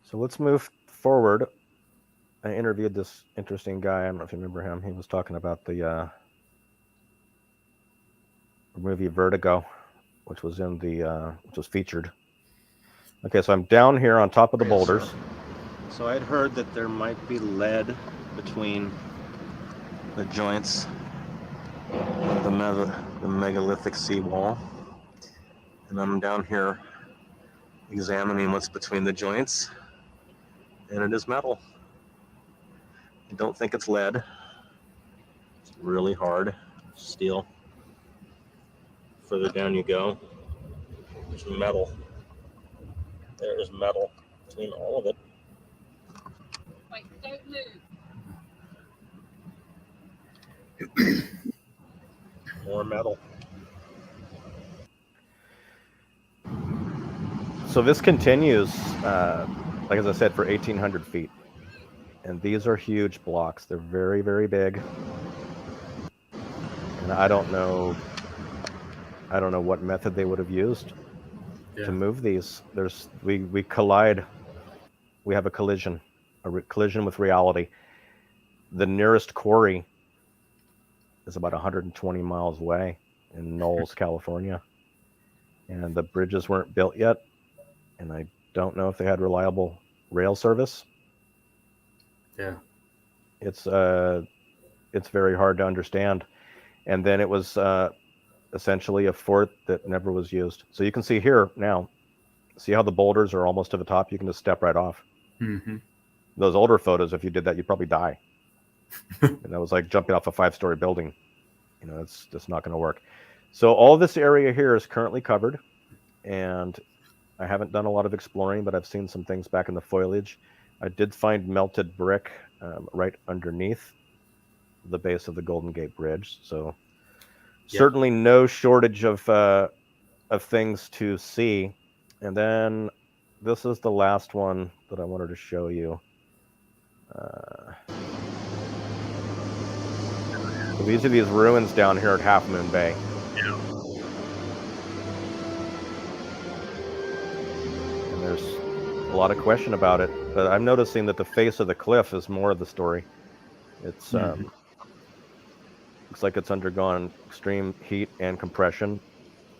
So let's move forward. I interviewed this interesting guy. I don't know if you remember him. He was talking about the movie Vertigo, which was featured. Okay, so I'm down here on top of the boulders. So I'd heard that there might be lead between the joints of the megalithic seawall, and I'm down here examining what's between the joints, and it is metal. I don't think it's lead. It's really hard steel. further down you go. There's metal. There is metal between all of it. Wait, don't move. More metal. So this continues, like as I said, for 1,800 feet. And these are huge blocks. They're very, very big. And I don't know what method they would have used to move these. We collide. We have a collision with reality. The nearest quarry is about 120 miles away in Knowles, California. And the bridges weren't built yet. And I don't know if they had reliable rail service. Yeah. It's very hard to understand. And then it was essentially a fort that never was used. So you can see here now, see how the boulders are almost to the top? You can just step right off. Mm-hmm. Those older photos, if you did that, you'd probably die. And that was like jumping off a 5-story building. It's just not going to work. So all this area here is currently covered. And I haven't done a lot of exploring, but I've seen some things back in the foliage. I did find melted brick right underneath the base of the Golden Gate Bridge. So certainly no shortage of things to see. And then this is the last one that I wanted to show you. So these are these ruins down here at Half Moon Bay. Yeah. And there's a lot of question about it, but I'm noticing that the face of the cliff is more of the story. It's looks like it's undergone extreme heat and compression,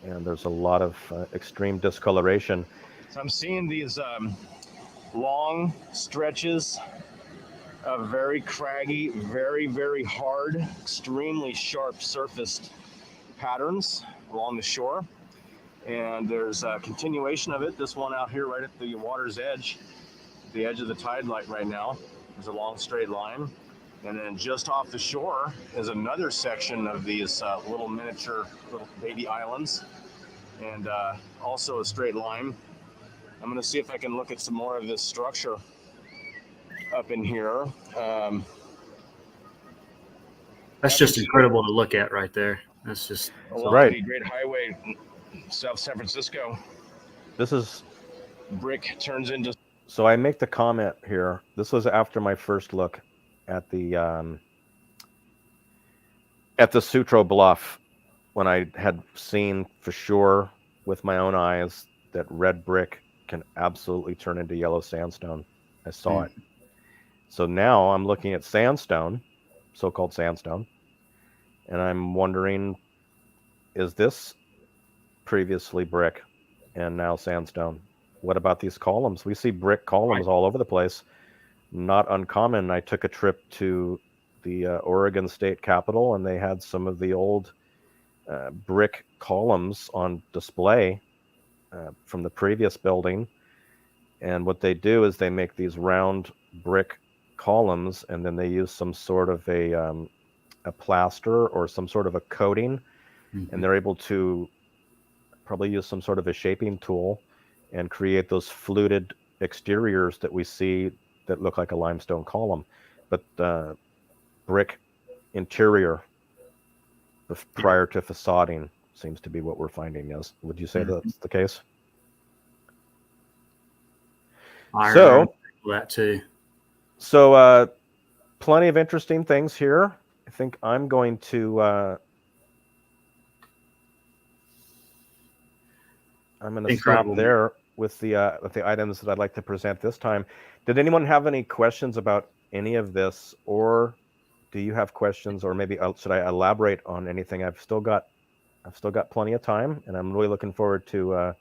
and there's a lot of extreme discoloration. So I'm seeing these long stretches of very craggy, very, very hard, extremely sharp surfaced patterns along the shore. And there's a continuation of it. This one out here right at the water's edge, the edge of the tide light right now, there's a long straight line. And then just off the shore is another section of these little miniature little baby islands, and also a straight line. I'm going to see if I can look at some more of this structure up in here. That's just incredible to look at right there. That's just along the Great Highway, South San Francisco. This is brick turns into. So I make the comment here. This was after my first look at the Sutro Bluff, when I had seen for sure with my own eyes that red brick can absolutely turn into yellow sandstone. I saw it. So now I'm looking at sandstone, so-called sandstone, and I'm wondering, is this previously brick and now sandstone? What about these columns? We see brick columns all over the place. Not uncommon. I took a trip to the Oregon State Capitol, and they had some of the old brick columns on display from the previous building. And what they do is they make these round brick columns, and then they use some sort of a plaster or some sort of a coating, and they're able to probably use some sort of a shaping tool and create those fluted exteriors that we see that look like a limestone column. But brick interior prior to facading seems to be what we're finding. Yes, would you say that's the case? So that too. So plenty of interesting things here. I think I'm going to stop there with the items that I'd like to present this time. Did anyone have any questions about any of this, or do you have questions, or maybe should I elaborate on anything? I've still got plenty of time, and I'm really looking forward to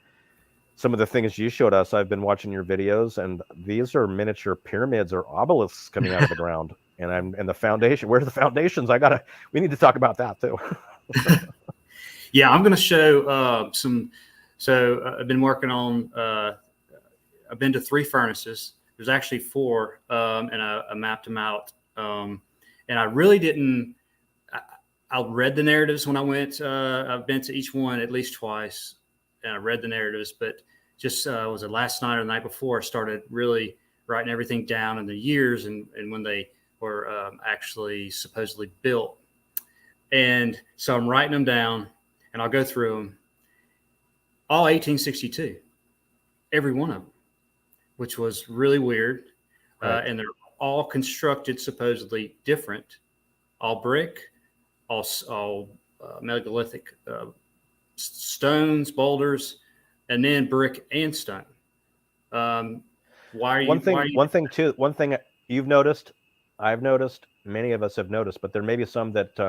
some of the things you showed us. I've been watching your videos, and these are miniature pyramids or obelisks coming out of the ground. And the foundation. Where's the foundations? We need to talk about that too. Yeah, I'm going to show some. So I've been working on. I've been to 3 furnaces. There's actually 4, and I mapped them out. And I really didn't. I read the narratives when I went. I've been to each one at least twice, and I read the narratives. But just was it last night or the night before? I started really writing everything down in the years and when they were actually supposedly built. And so I'm writing them down, and I'll go through them. All 1862, every one of them, which was really weird. Right. And they're all constructed supposedly different, all brick, all megalithic stones, boulders, and then brick and stone. Why are you? One thing you've noticed, I've noticed, many of us have noticed, but there may be some that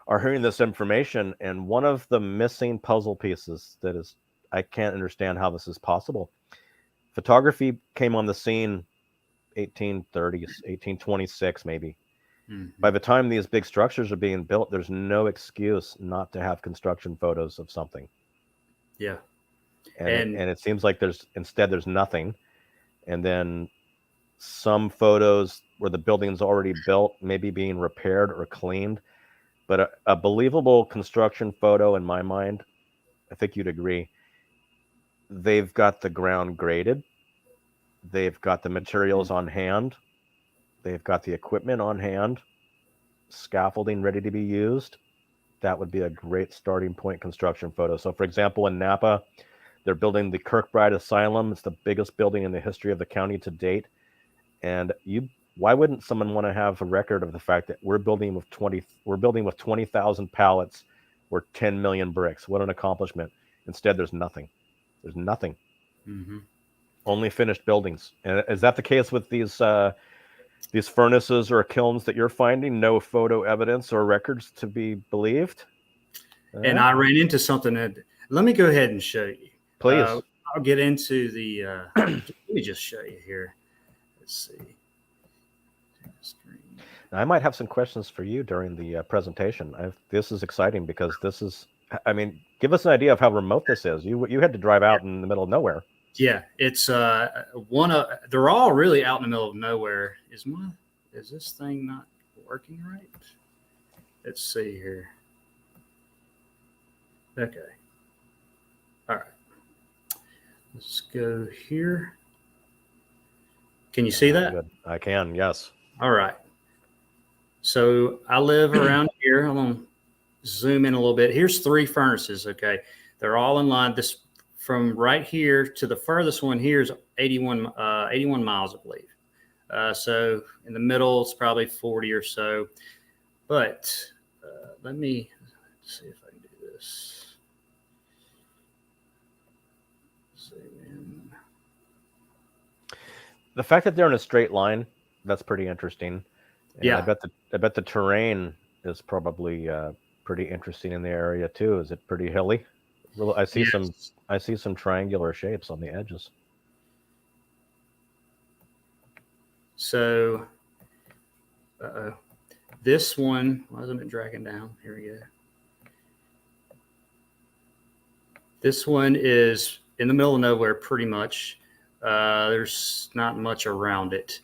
are hearing this information, and one of the missing puzzle pieces that is, I can't understand how this is possible. Photography came on the scene 1830s, 1826 maybe. Mm-hmm. By the time these big structures are being built, there's no excuse not to have construction photos of something. Yeah. And it seems like there's nothing. And then some photos where the building's already built, maybe being repaired or cleaned. But a believable construction photo, in my mind, I think you'd agree, they've got the ground graded. They've got the materials on hand. They've got the equipment on hand, scaffolding ready to be used. That would be a great starting point construction photo. So, for example, in Napa, they're building the Kirkbride Asylum. It's the biggest building in the history of the county to date. And why wouldn't someone want to have a record of the fact that we're building with 20,000 pallets or 10 million bricks? What an accomplishment. Instead, there's nothing. There's nothing. Mm-hmm. Only finished buildings. And is that the case with these furnaces or kilns that you're finding? No photo evidence or records to be believed? And I ran into something that, let me go ahead and show you. Please. I'll get into the, let me just show you here. Let's see. Now, I might have some questions for you during the presentation. This is exciting because this is, I mean, give us an idea of how remote this is. You had to drive out in the middle of nowhere. Yeah, it's they're all really out in the middle of nowhere. Is this thing not working right? Let's see here. Okay. All right. Let's go here. Can you see that? Good. I can, yes. All right. So I live around here. I'm going to zoom in a little bit. Here's 3 furnaces, okay? They're all in line. This from right here to the furthest one here is 81 miles, I believe. So in the middle, it's probably 40 or so. But let me see if I can do this. Zoom in. The fact that they're in a straight line, that's pretty interesting. And yeah. I bet the terrain is probably pretty interesting in the area too. Is it pretty hilly? I see some triangular shapes on the edges. So, this one, why isn't it dragging down? Here we go. This one is in the middle of nowhere, pretty much. There's not much around it.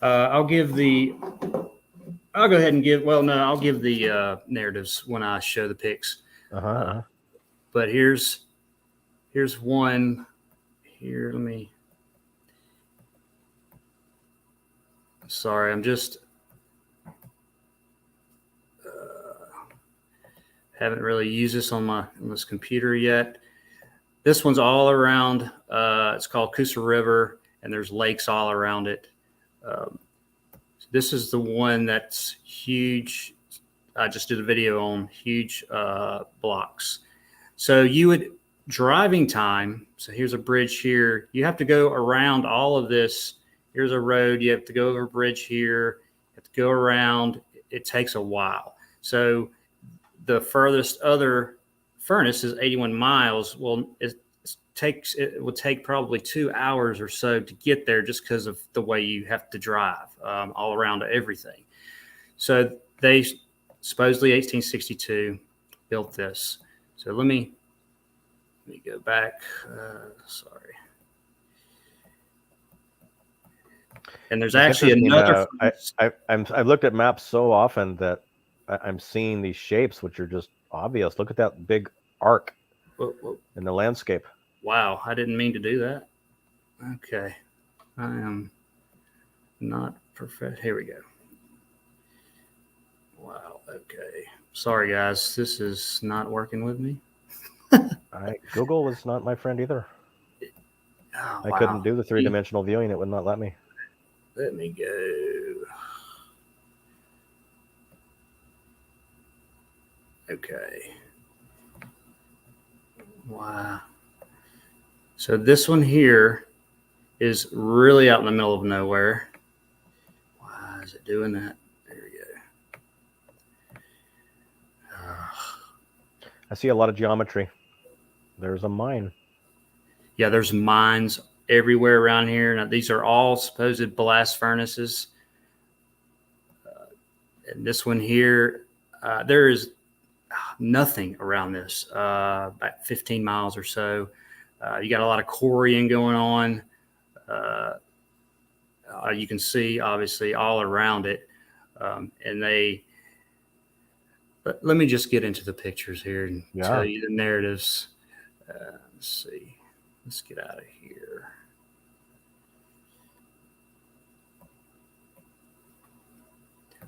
I'll give the narratives when I show the pics. But here's one here. Sorry, I'm just haven't really used this on this computer yet. This one's all around. It's called Coosa River, and there's lakes all around it. This is the one that's huge. I just did a video on huge blocks. So driving time. So here's a bridge here. You have to go around all of this. Here's a road. You have to go over a bridge here. You have to go around. It takes a while. So the furthest other furnace is 81 miles. Well, it will take probably 2 hours or so to get there just because of the way you have to drive all around everything. So they supposedly 1862 built this. So let me go back. Sorry. And there's actually another. I've looked at maps so often that I'm seeing these shapes, which are just obvious. Look at that big arc Whoa. in the landscape. Wow, I didn't mean to do that. Okay, I am not perfect. Here we go. Wow, okay. Sorry, guys. This is not working with me. Google was not my friend either. Oh, I wow. couldn't do the three-dimensional viewing. It would not let me. Let me go. Okay. Wow. So this one here is really out in the middle of nowhere. Why is it doing that? There we go. I see a lot of geometry. There's a mine. Yeah, there's mines everywhere around here. Now, these are all supposed blast furnaces. And this one here, there is nothing around this, about 15 miles or so. You got a lot of quarrying going on. You can see, obviously, all around it. But let me just get into the pictures here and tell you the narratives. Let's see. Let's get out of here.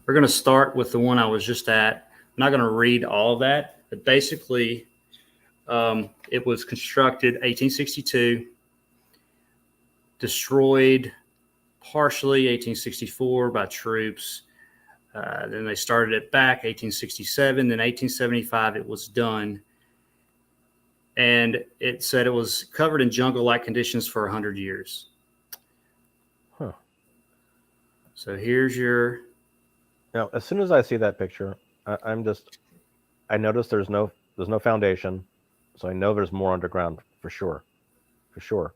We're going to start with the one I was just at. I'm not going to read all of that, but basically, it was constructed 1862, destroyed partially 1864 by troops. Then they started it back 1867. Then 1875, it was done. And it said it was covered in jungle-like conditions for 100 years. Huh. So here's your... Now, as soon as I see that picture, I notice there's no foundation. So I know there's more underground for sure. For sure.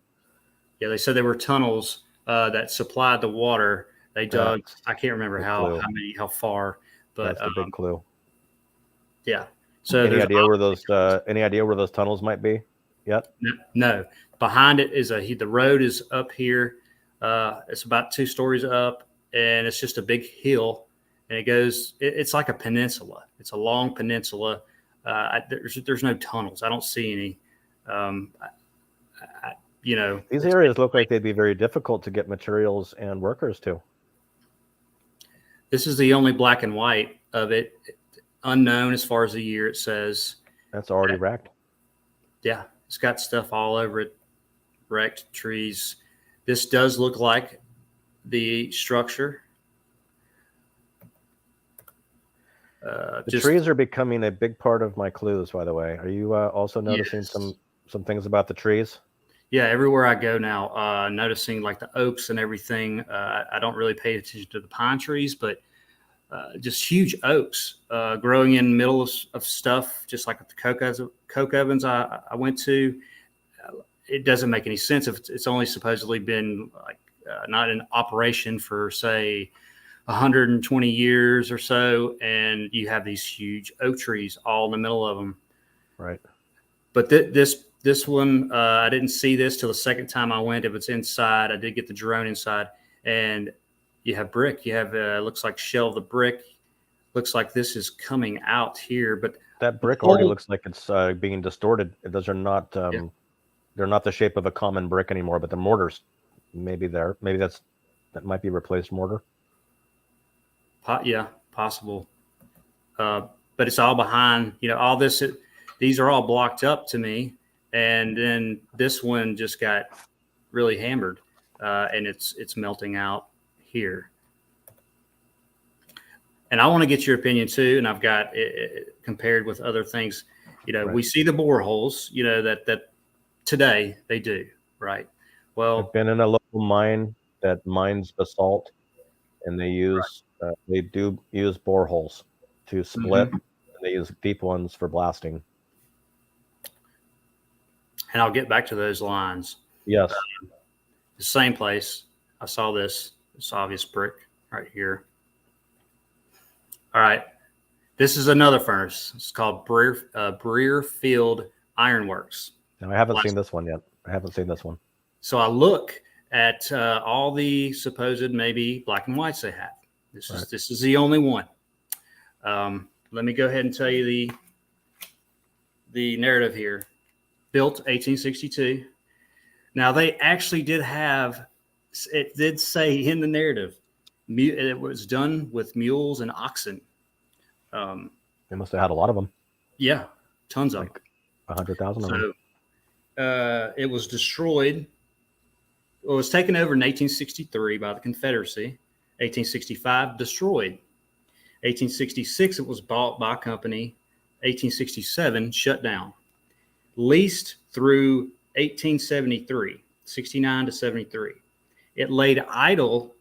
Yeah, they said there were tunnels that supplied the water. They dug, I can't remember how far, but that's the big clue. Yeah. So any idea where those tunnels might be yet? No. Behind it is the road is up here. It's about 2 stories up, and it's just a big hill, and it goes. It's like a peninsula. It's a long peninsula. There's no tunnels. I don't see any. These areas look like they'd be very difficult to get materials and workers to. This is the only black and white of it. Unknown as far as the year, it says. That's already wrecked. Yeah, it's got stuff all over it, wrecked trees. This does look like the structure. The trees are becoming a big part of my clues, by the way. Are you also noticing some things about the trees? Yeah, everywhere I go now, noticing like the oaks and everything. I don't really pay attention to the pine trees, but just huge oaks growing in the middle of stuff, just like the coke ovens I went to. It doesn't make any sense if it's only supposedly been like not in operation for, say, 120 years or so, and you have these huge oak trees all in the middle of them. Right. But this one, I didn't see this till the second time I went. If it's inside, I did get the drone inside, and you have brick. You have looks like shell of brick. Looks like this is coming out here, but that brick already looks like it's being distorted. Those are not. They're not the shape of a common brick anymore, but the mortars. Maybe that might be replaced mortar. Yeah, possible. But it's all behind. All this. These are all blocked up to me, and then this one just got really hammered, and it's melting out here. And I want to get your opinion too. And I've got it compared with other things. Right. We see the boreholes. That today they do, right? Well, I've been in a local mine that mines basalt, and they do use boreholes to split. And they use deep ones for blasting. And I'll get back to those lines. Yes. The same place. I saw this obvious brick right here. All right. This is another furnace. It's called Breerfield Ironworks. No, I haven't seen this one yet. I haven't seen this one. So I look at all the supposed maybe black and whites they have. This is the only one. Let me go ahead and tell you the narrative here. Built 1862. Now, they actually did have, it did say in the narrative, it was done with mules and oxen. They must have had a lot of them. Yeah, tons of Like them. 100,000 of them. So it was destroyed. It was taken over in 1863 by the Confederacy. 1865, destroyed. 1866, it was bought by a company. 1867, shut down. Leased through 1873, 69 to 73. It laid idle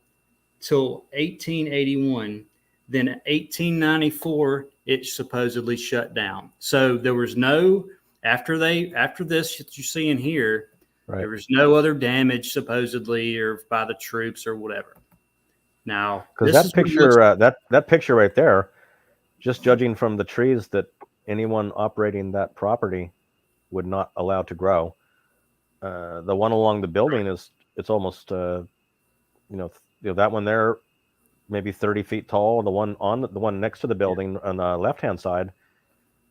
till 1881. Then 1894, it supposedly shut down. So there was no, after this that you see in here, Right. there was no other damage supposedly or by the troops or whatever. Now, Because this that is what it picture, looks- that picture right there, just judging from the trees that anyone operating that property would not allow to grow. The one along the building it's almost that one there, maybe 30 feet tall. The one next to the building on the left-hand side,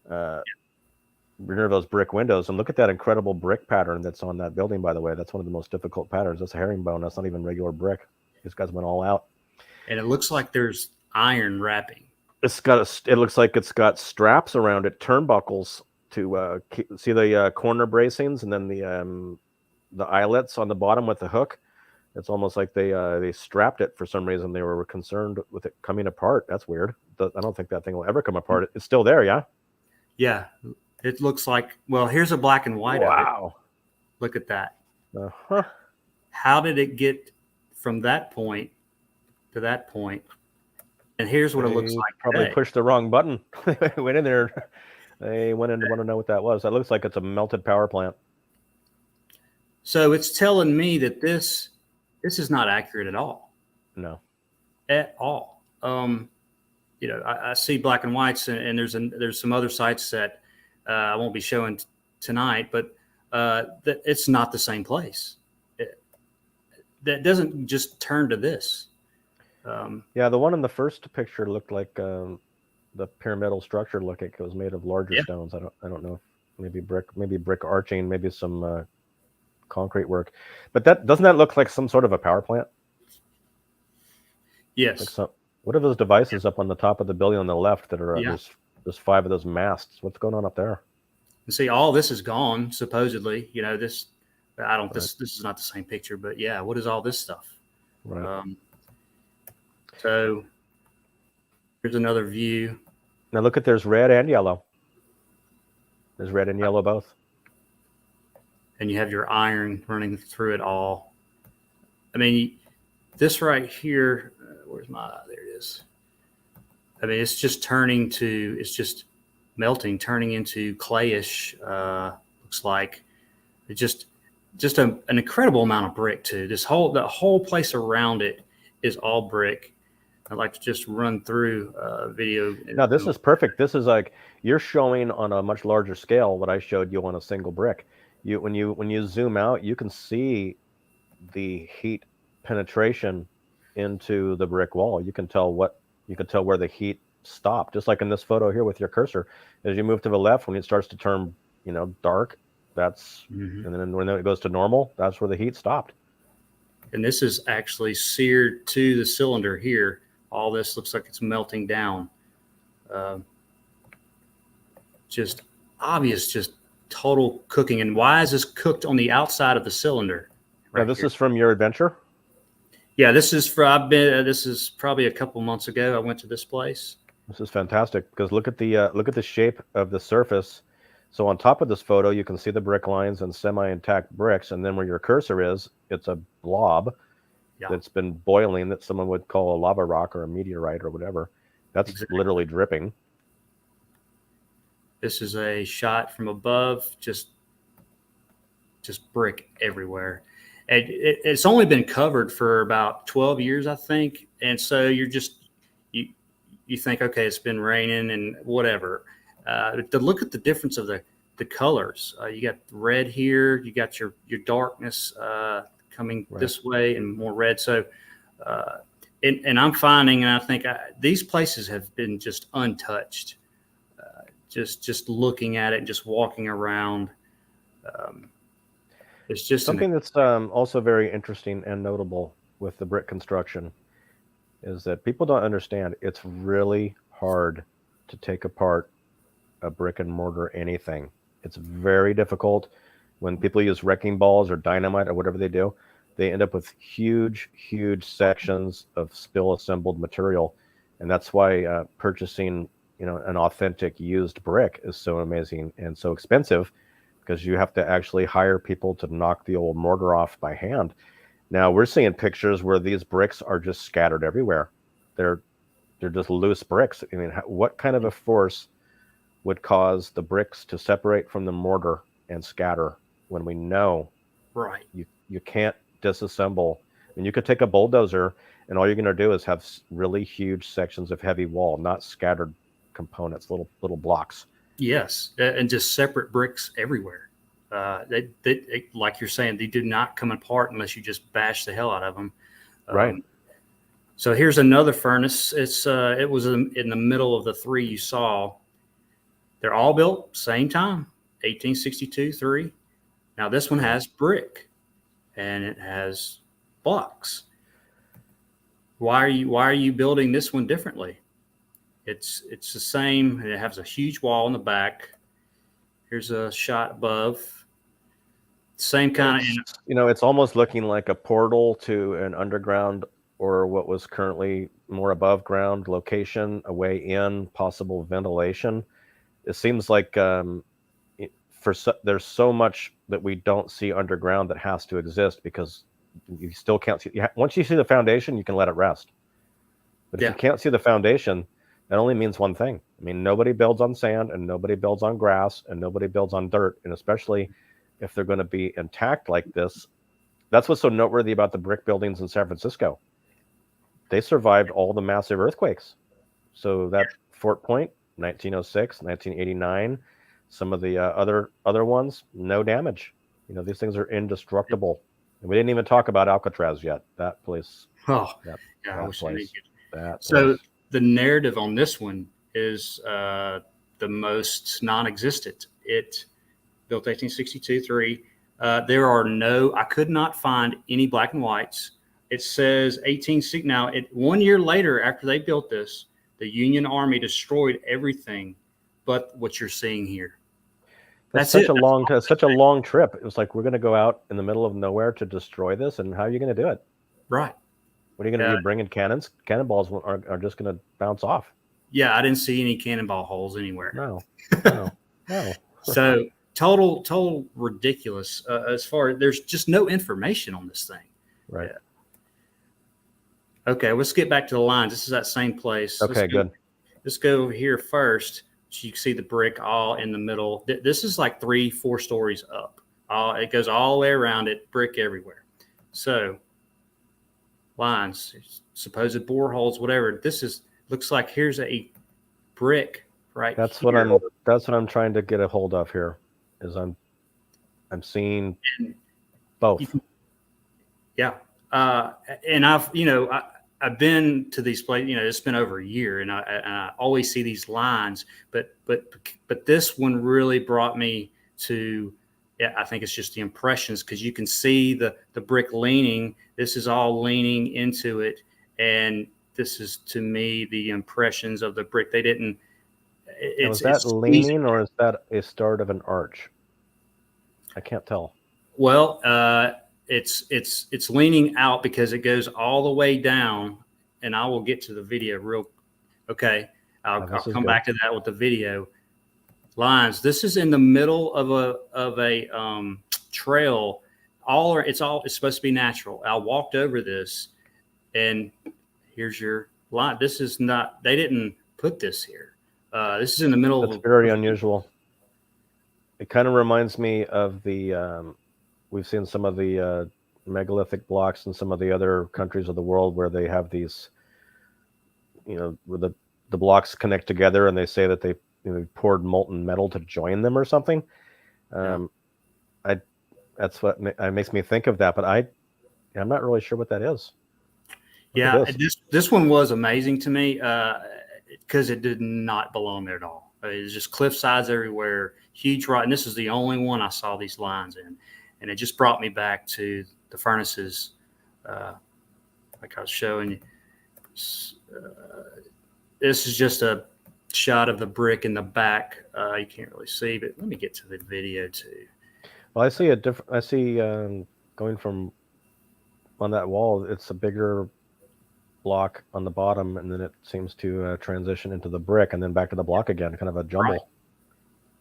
near those brick windows, and look at that incredible brick pattern that's on that building. By the way, that's one of the most difficult patterns. That's a herringbone. That's not even regular brick. These guys went all out. And it looks like there's iron wrapping. It looks like it's got straps around it, turnbuckles to see the corner bracings, and then the eyelets on the bottom with the hook. It's almost like they strapped it for some reason. They were concerned with it coming apart. That's weird. I don't think that thing will ever come apart. It's still there, yeah? Yeah, it looks like, well, here's a black and white of it. Wow. Look at that. Uh-huh. How did it get from that point to that point? And here's what it looks like Probably today. pushed the wrong button. They went in there. They went in to want to know what that was. That looks like it's a melted power plant. So it's telling me that this is not accurate at all. No. At all. I see black and whites, and there's some other sites that I won't be showing tonight, but that it's not the same place. That doesn't just turn to this. Yeah, the one in the first picture looked like the pyramidal structure. Looked like it was made of larger stones. I don't know. Maybe brick arching, maybe some concrete work. But doesn't that look like some sort of a power plant? Yes. Like what are those devices up on the top of the building on the left that are there's 5 of those masts? What's going on up there? And see, all this is gone supposedly. This is not the same picture, but yeah, what is all this stuff? Right. So here's another view. Now look there's red and yellow. There's red and yellow both. And you have your iron running through it all. I mean, this right here, there it is. I mean, it's just melting, turning into clayish. Looks like it just an incredible amount of brick too. The whole place around it is all brick. I'd like to just run through a video. No, this is perfect. This is like you're showing on a much larger scale what I showed you on a single brick. When you zoom out, you can see the heat penetration into the brick wall. You can tell where the heat stopped, just like in this photo here with your cursor. As you move to the left, when it starts to turn, dark, that's and then when it goes to normal, that's where the heat stopped. And this is actually seared to the cylinder here. All this looks like it's melting down. Just obvious, just total cooking. And why is this cooked on the outside of the cylinder? Right. This is from your adventure? Yeah, this is probably a couple months ago. I went to this place. This is fantastic because look at the shape of the surface. So on top of this photo, you can see the brick lines and semi-intact bricks, and then where your cursor is, it's a blob that's been boiling that someone would call a lava rock or a meteorite or whatever. That's literally dripping. This is a shot from above, just brick everywhere. And it's only been covered for about 12 years, I think. And so you think, okay, it's been raining and whatever. To look at the difference of the colors, you got red here, you got your darkness coming this way and more red. So and I'm finding, and I think these places have been just untouched. Just looking at it, just walking around. It's just something that's also very interesting and notable with the brick construction is that people don't understand it's really hard to take apart a brick and mortar anything. It's very difficult. When people use wrecking balls or dynamite or whatever they do, they end up with huge sections of still assembled material, and that's why purchasing an authentic used brick is so amazing and so expensive, because you have to actually hire people to knock the old mortar off by hand. Now we're seeing pictures where these bricks are just scattered everywhere. They're just loose bricks. I mean, what kind of a force would cause the bricks to separate from the mortar and scatter when we know right? You can't disassemble? I mean, you could take a bulldozer and all you're going to do is have really huge sections of heavy wall, not scattered components, little blocks. Yes, and just separate bricks everywhere. They, like you're saying, they do not come apart unless you just bash the hell out of them. Right. So here's another furnace. It was in the middle of the three you saw. They're all built same time, 1862-3. Now this one has brick, and it has blocks. Why are you building this one differently? It's the same. It has a huge wall in the back. Here's a shot above. Same kind of. It's almost looking like a portal to an underground or what was currently more above ground location, a way in, possible ventilation. It seems like there's so much that we don't see underground that has to exist, because you still can't see. Once you see the foundation, you can let it rest. But if you can't see the foundation, that only means one thing. I mean, nobody builds on sand, and nobody builds on grass, and nobody builds on dirt. And especially if they're going to be intact like this, that's what's so noteworthy about the brick buildings in San Francisco. They survived all the massive earthquakes. So that Fort Point, 1906, 1989, some of the other ones, no damage. These things are indestructible. And we didn't even talk about Alcatraz yet. That place. Oh, I wish I did. So the narrative on this one is the most non-existent. It built 1862-3. I could not find any black and whites. It says 1860. Now, 1 year later, after they built this, the Union Army destroyed everything but what you're seeing here. That's such a long trip. It was like, we're going to go out in the middle of nowhere to destroy this, and how are you going to do it? Right. What are you going to do? Bring in cannons? Cannonballs are just going to bounce off. Yeah, I didn't see any cannonball holes anywhere. No. So total ridiculous. As far as there's just no information on this thing. Right. Yeah. Okay, let's get back to the lines. This is that same place. Okay, good. Let's go over here first. So you can see the brick all in the middle. This is like 3-4 stories up. It goes all the way around it, brick everywhere. So lines, supposed boreholes, whatever. Looks like here's a brick right. That's here. what I'm trying to get a hold of here. Is I'm seeing both. Yeah. And I've been to these places, it's been over a year, and I always see these lines, but this one really brought me to, I think it's just the impressions, because you can see the brick leaning. This is all leaning into it. And this is, to me, the impressions of the brick. They didn't. Is that leaning, or is that a start of an arch? I can't tell. Well, it's leaning out because it goes all the way down, and I will get to the video okay. I'll come back to that with the video lines. This is in the middle of a trail. It's supposed to be natural. I walked over this, and here's your line. This is not. They didn't put this here. This is in the middle. That's very unusual. It kind of reminds me of the. We've seen some of the megalithic blocks in some of the other countries of the world where they have these, where the blocks connect together, and they say that they poured molten metal to join them or something. That's what makes me think of that, but I'm not really sure what that is. Yeah, this. this one was amazing to me because it did not belong there at all. It's just cliff sides everywhere, huge rock. And this is the only one I saw these lines in. And it just brought me back to the furnaces, like I was showing you. This is just a shot of the brick in the back. You can't really see, but let me get to the video too. Well, I see a different. I see going from on that wall. It's a bigger block on the bottom, and then it seems to transition into the brick, and then back to the block again. Kind of a jumble. Right.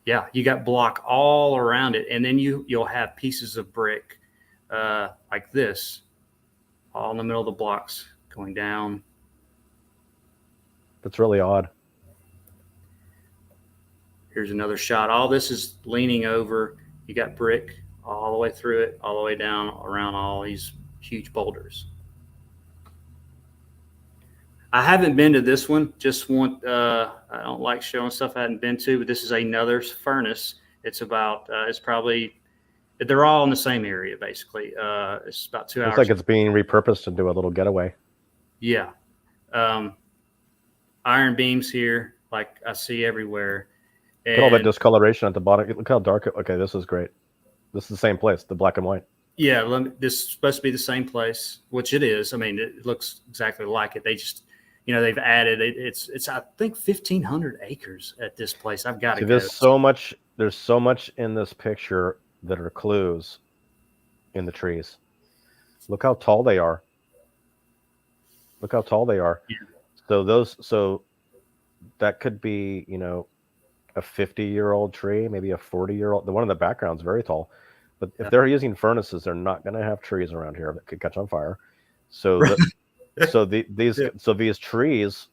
Yeah, you got block all around it, and then you'll have pieces of brick like this, all in the middle of the blocks going down. That's really odd. Here's another shot. All this is leaning over. You got brick all the way through it, all the way down around all these huge boulders. I haven't been to this one. Just want, I don't like showing stuff I hadn't been to, but this is another furnace. It's about, it's probably, they're all in the same area, basically. It's about 2 hours. It's like it's being repurposed to do a little getaway. Yeah. Iron beams here, like I see everywhere. And Look at all that discoloration at the bottom. Look how dark it. Okay, this is great. This is the same place, the black and white. yeah, this is supposed to be the same place, which it is. I mean, it looks exactly like it. They just, they've added it's I think 1,500 acres at this place. I've got to go. There's so much in this picture that are clues in the trees. Look how tall they are. Look how tall they are. Yeah. So that could be, a 50-year-old tree, maybe a 40-year-old. The one in the background is very tall. But if they're using furnaces, they're not going to have trees around here that could catch on fire. So these trees,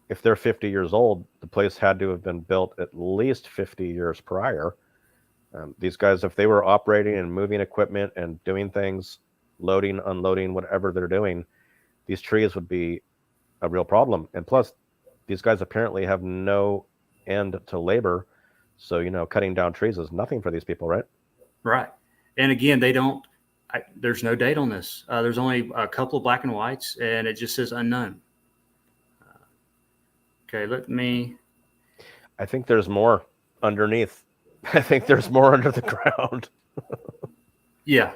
if they're 50 years old, the place had to have been built at least 50 years prior. These guys, if they were operating and moving equipment and doing things, loading, unloading, whatever they're doing, these trees would be a real problem. And plus, these guys apparently have no end to labor. So, cutting down trees is nothing for these people, right? Right. And again, there's no date on this. There's only a couple of black and whites, and it just says unknown. Okay, I think there's more underneath. I think there's more under the ground. Yeah.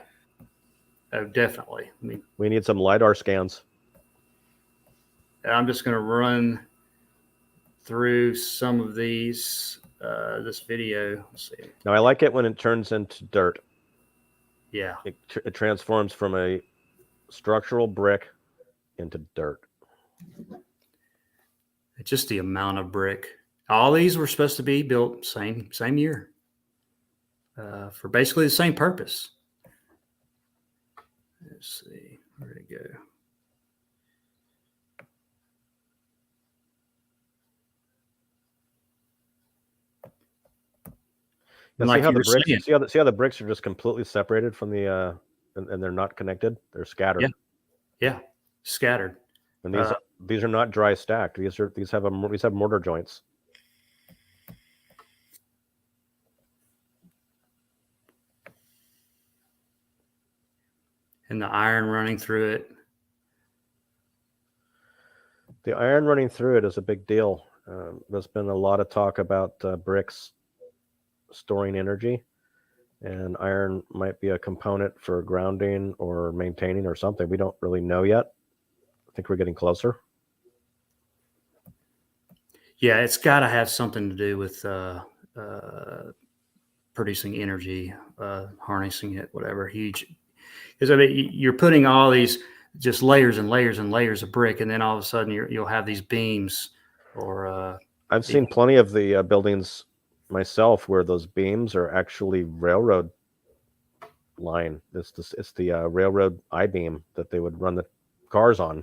Oh, definitely. We need some LiDAR scans. I'm just going to run through some of these, this video. Let's see. Now, I like it when it turns into dirt. Yeah. It transforms from a structural brick into dirt. It's just the amount of brick. All these were supposed to be built same year for basically the same purpose. Let's see. Where'd it go? Now, Like see how you the were bricks? saying. See how the bricks are just completely separated from the, and they're not connected. They're scattered. Yeah, scattered. And these are not dry stacked. These have mortar joints. And the iron running through it. The iron running through it is a big deal. There's been a lot of talk about bricks storing energy, and iron might be a component for grounding or maintaining or something. We don't really know yet. I think we're getting closer. Yeah, it's got to have something to do with producing energy, harnessing it, whatever. Huge. Because you're putting all these just layers and layers and layers of brick, and then all of a sudden you'll have these beams. Or I've seen plenty of the buildings myself where those beams are actually railroad line. It's the railroad I-beam that they would run the cars on.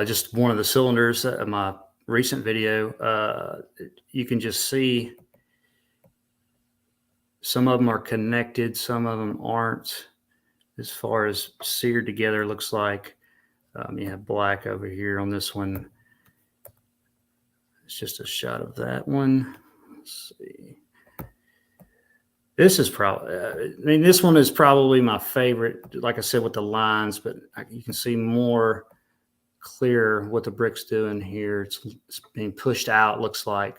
Just one of the cylinders in my recent video, you can just see some of them are connected, some of them aren't. As far as seared together, looks like you have black over here on this one. It's just a shot of that one. Let's see. This is probably, I mean, this one is probably my favorite, like I said, with the lines, but you can see more clear what the brick's doing here. It's being pushed out, looks like,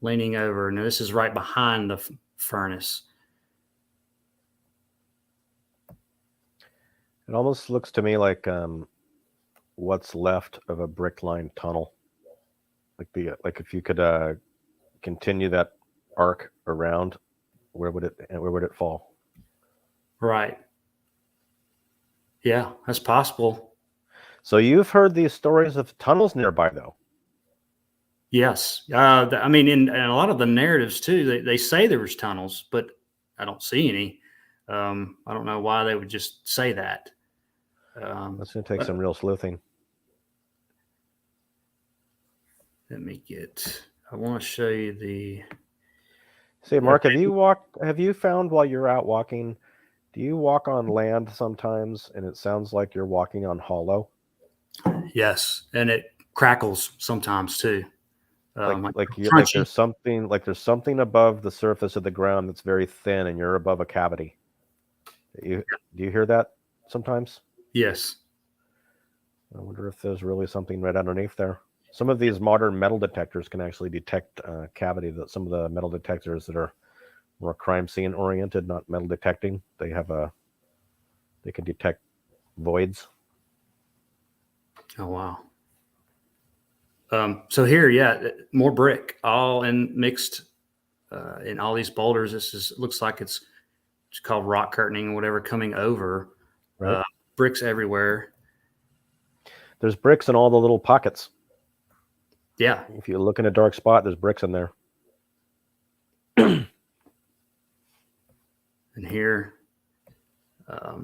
leaning over. Now, this is right behind the furnace. It almost looks to me like what's left of a brick-lined tunnel. Like if you could continue that arc around, where would it fall? Right. Yeah, that's possible. So you've heard these stories of tunnels nearby, though. Yes. I mean, in a lot of the narratives too, they say there was tunnels, but I don't see any. I don't know why they would just say that. That's going to take some real sleuthing. Let me I want to show you the. See, Mark, have you found while you're out walking, do you walk on land sometimes and it sounds like you're walking on hollow? Yes. And it crackles sometimes too. Like there's something above the surface of the ground that's very thin and you're above a cavity. Do you hear that sometimes? Yes. I wonder if there's really something right underneath there. Some of these modern metal detectors can actually detect cavity. That some of the metal detectors that are more crime scene oriented, not metal detecting, they can detect voids. Oh wow. So here, yeah, more brick, all mixed in all these boulders. Looks like it's called rock curtaining or whatever coming over. Right. Bricks everywhere. There's bricks in all the little pockets. Yeah. If you look in a dark spot, there's bricks in there. And here, I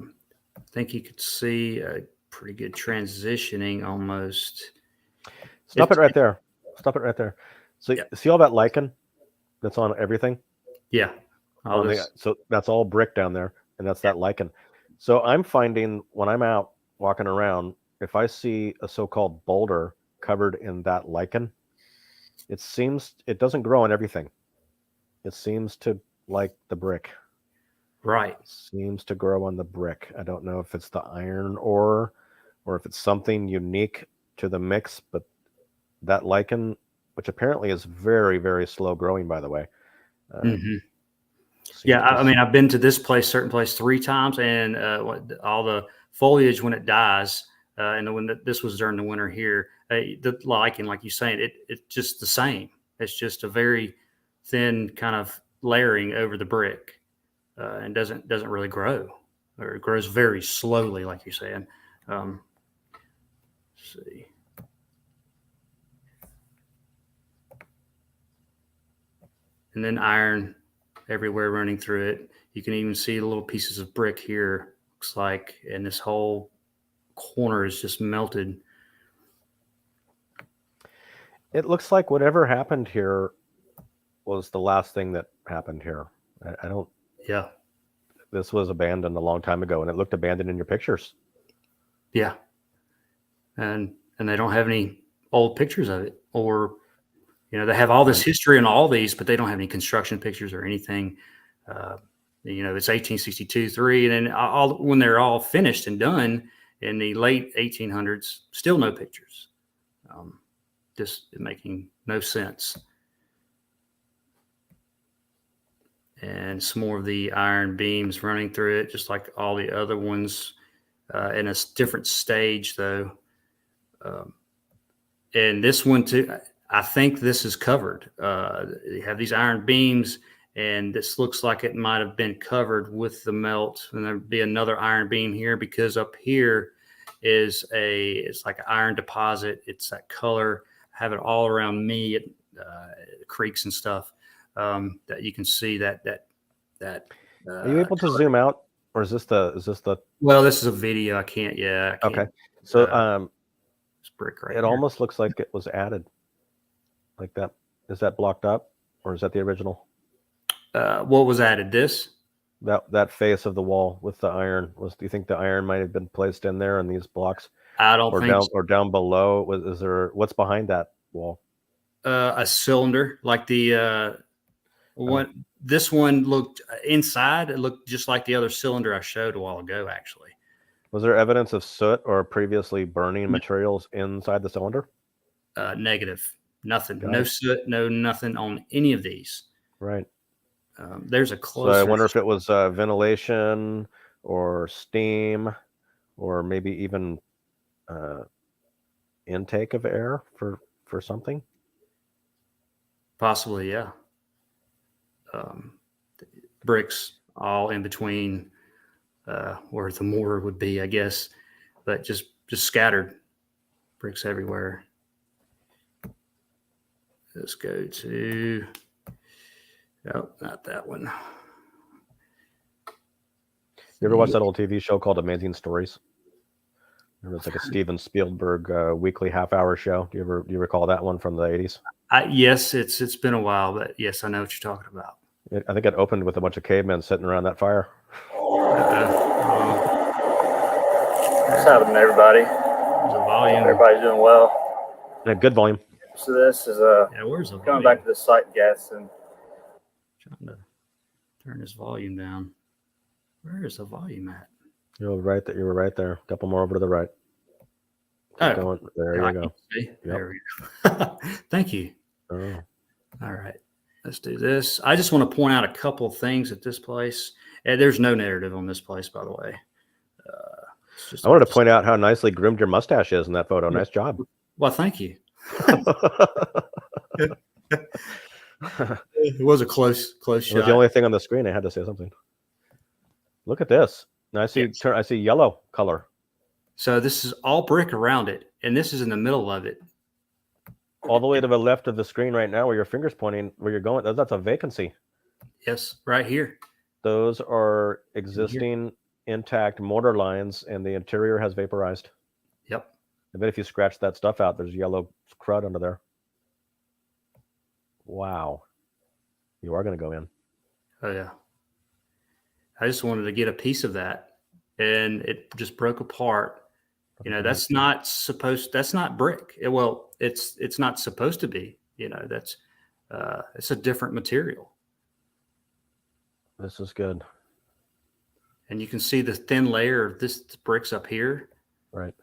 think you could see a pretty good transitioning almost. Stop it right there. So see all that lichen that's on everything? Yeah. So that's all brick down there, and that's that lichen. So I'm finding when I'm out walking around, if I see a so-called boulder covered in that lichen, it doesn't grow on everything. It seems to like the brick. Right. It seems to grow on the brick. I don't know if it's the iron ore or if it's something unique to the mix, but that lichen, which apparently is very, very slow growing, by the way. Yeah, I mean, I've been to certain place 3 times, and all the foliage when it dies, and when this was during the winter here, the lichen, like you're saying, it's just the same. It's just a very thin kind of layering over the brick, and doesn't really grow, or it grows very slowly, like you're saying. Let's see. And then iron everywhere running through it. You can even see the little pieces of brick here, looks like, and this whole corner is just melted. It looks like whatever happened here was the last thing that happened here. I don't. Yeah. This was abandoned a long time ago, and it looked abandoned in your pictures. Yeah. And they don't have any old pictures of it, or they have all this history and all these, but they don't have any construction pictures or anything. It's 1862, 3, and then when they're all finished and done in the late 1800s, still no pictures. Just making no sense. And some more of the iron beams running through it, just like all the other ones, in a different stage, though. And this one too, I think this is covered. You have these iron beams, and this looks like it might have been covered with the melt. And there'd be another iron beam here, because up here it's like an iron deposit. It's that color. I have it all around me, creeks and stuff, that you can see that. Are you able to zoom out, or is this the? Well, this is a video. I can't. Yeah. I can't, okay. So it's brick right. It here almost looks like it was added, like that. Is that blocked up, or is that the original? What was added? This. That face of the wall with the iron do you think the iron might have been placed in there in these blocks? I don't think so. Or down below. What's behind that wall? A cylinder, like the this one looked inside. It looked just like the other cylinder I showed a while ago, actually. Was there evidence of soot or previously burning materials inside the cylinder? Negative. Nothing. Got No it. soot. No nothing on any of these. Right. There's a closer. So I wonder if it was ventilation or steam, or maybe even intake of air for something. Possibly, yeah. Bricks all in between where the mortar would be, I guess, but just scattered bricks everywhere. Let's go to, oh, not that one. You ever watch that old TV show called Amazing Stories? It was like a Steven Spielberg weekly half-hour show. Do you recall that one from the 80s? Yes, it's been a while, but yes, I know what you're talking about. I think it opened with a bunch of cavemen sitting around that fire. What's happening, everybody? There's a volume. Everybody's doing well. Yeah, good volume. So this is Yeah, where's the coming volume? back to the site guests, and Trying to turn this volume down. Where is the volume at? You were right there. You were right there. A couple more over to the right. Oh, Going, there I you can go. see. There we go. Thank you. Oh. All right, let's do this. I just want to point out a couple of things at this place. There's no narrative on this place, by the way. It's just I wanted to point out how nicely groomed your mustache is in that photo. Yeah. Nice job. Well, thank you. It was a close It was shot. the only thing on the screen. I had to say something. Look at this. Now I see. Yes. I see yellow color So this is all brick around it, and this is in the middle of it. all the way to the left of the screen right now, where your finger's pointing, where you're going. That's a vacancy. Yes, right here. Those are existing intact mortar lines, and the interior has vaporized. Yep. I bet if you scratch that stuff out, there's yellow crud under there. Wow. You are going to go in. Oh yeah. I just wanted to get a piece of that, and it just broke apart. You know, that's not brick. It's not supposed to be. You know, that's it's a different material. This is good. And you can see the thin layer of this bricks up here. Right.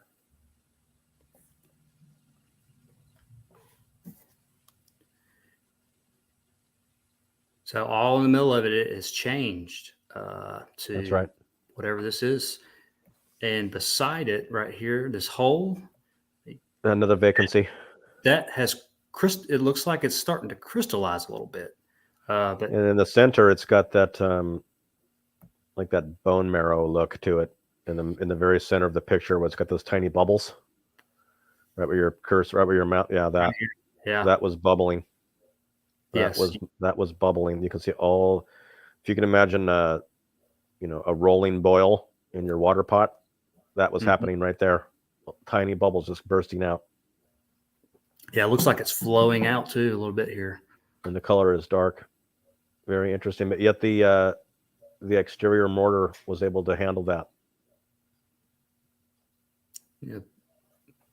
So all in the middle of it is changed to That's right. whatever this is. And beside it right here, this hole, Another vacancy. that has, it looks like it's starting to crystallize a little bit. But And in the center, it's got that like that bone marrow look to it. In the very center of the picture, where it's got those tiny bubbles, right where your cursor, right where your mouth. Yeah, that. yeah, That was bubbling. yes, That was bubbling. You can see all. If you can imagine, a rolling boil in your water pot, that was happening right there. Tiny bubbles just bursting out, yeah. It looks like it's flowing out too a little bit here. and the color is dark. Very interesting, but yet the exterior mortar was able to handle that. Yeah,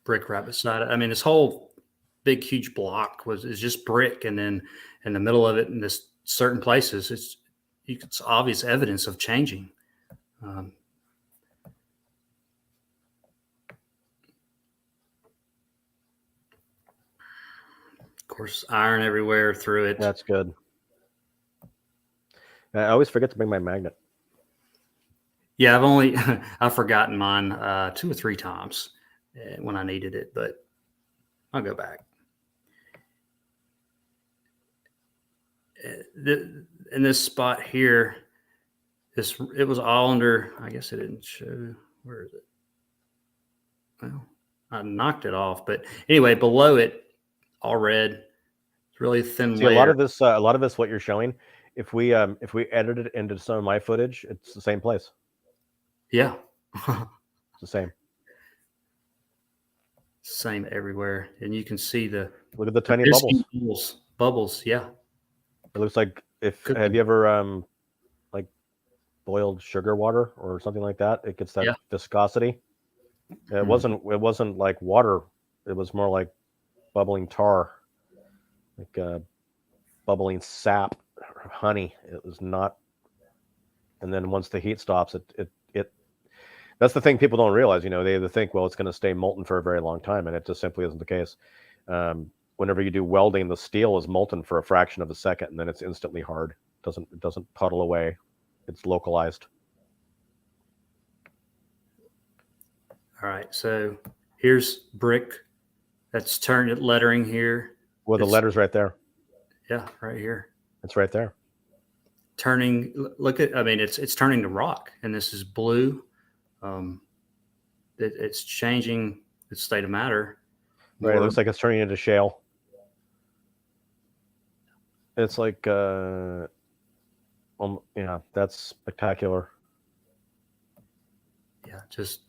brick right beside it. I mean, this whole big, huge block is just brick, and then in the middle of it, in this certain places, it's obvious evidence of changing. Of course, iron everywhere through it. That's good. I always forget to bring my magnet. Yeah, I've forgotten mine 2 or 3 times when I needed it, but I'll go back. In this spot here, it was all under. I guess it didn't show. Where is it? Well, I knocked it off, but anyway, below it, all red. It's really thin See, layer. a lot of this, what you're showing, if we edit it into some of my footage, it's the same place. Yeah. It's the same. Same everywhere, and you can see the Look at the tiny biscuit bubbles. Bubbles, yeah. It looks like Could have be. you ever like boiled sugar water or something like that? It gets that Yeah. viscosity. It wasn't like water. It was more like bubbling tar, like bubbling sap honey. It was not. And then once the heat stops, it that's the thing people don't realize. You know, they either think, well, it's going to stay molten for a very long time, and it just simply isn't the case. Whenever you do welding, the steel is molten for a fraction of a second, and then it's instantly hard. It doesn't puddle away. It's localized. All right, so here's brick. That's turned at lettering here. Well, the letter's right there. Yeah, right here. It's right there. Turning. Look at. I mean, it's turning to rock, and this is blue. It's changing its state of matter. Right. It looks like it's turning into shale. It's like, yeah, that's spectacular. Yeah, just.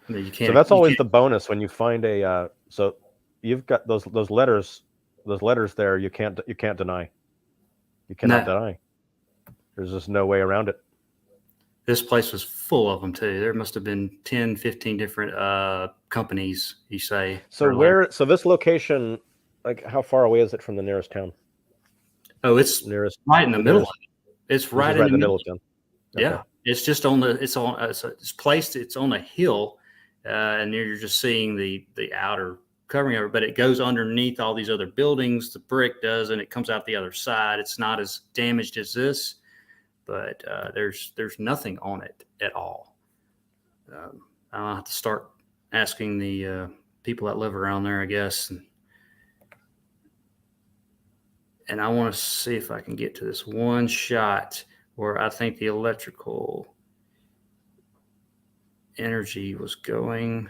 I mean, you can't. So that's always the bonus when you find a. So you've got those letters there. You can't deny. You cannot deny. There's just no way around it. This place was full of them too. There must have been 10, 15 different companies, you say. So this location, like how far away is it from the nearest town? Oh, it's nearest right in the middle of it. It's right in the middle of town. Okay. Yeah. It's just it's placed, it's on a hill, and you're just seeing the outer covering of it, but it goes underneath all these other buildings. The brick does, and it comes out the other side. It's not as damaged as this, but there's nothing on it at all. I'll have to start asking the people that live around there, I guess. And I want to see if I can get to this one shot where I think the electrical energy was going.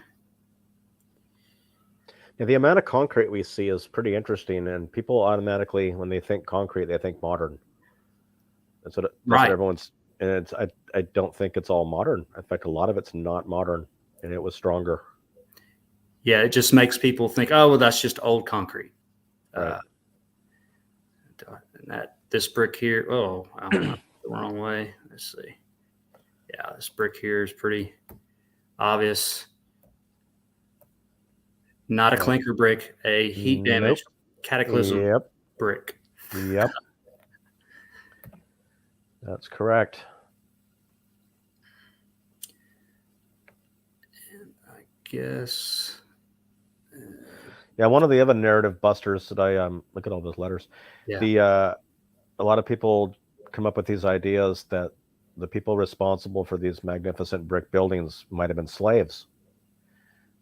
Yeah, the amount of concrete we see is pretty interesting, and people automatically, when they think concrete, they think modern. That's what everyone's. And I don't think it's all modern. In fact, a lot of it's not modern, and it was stronger. Yeah, it just makes people think, oh, well, that's just old concrete. Right. And this brick here, oh, I went the wrong way. Let's see. Yeah, this brick here is pretty obvious. Not a clinker brick, a heat damage cataclysm brick. Yep. That's correct. And I guess. Yeah, one of the other narrative busters that I look at all those letters. Yeah. A lot of people come up with these ideas that the people responsible for these magnificent brick buildings might have been slaves,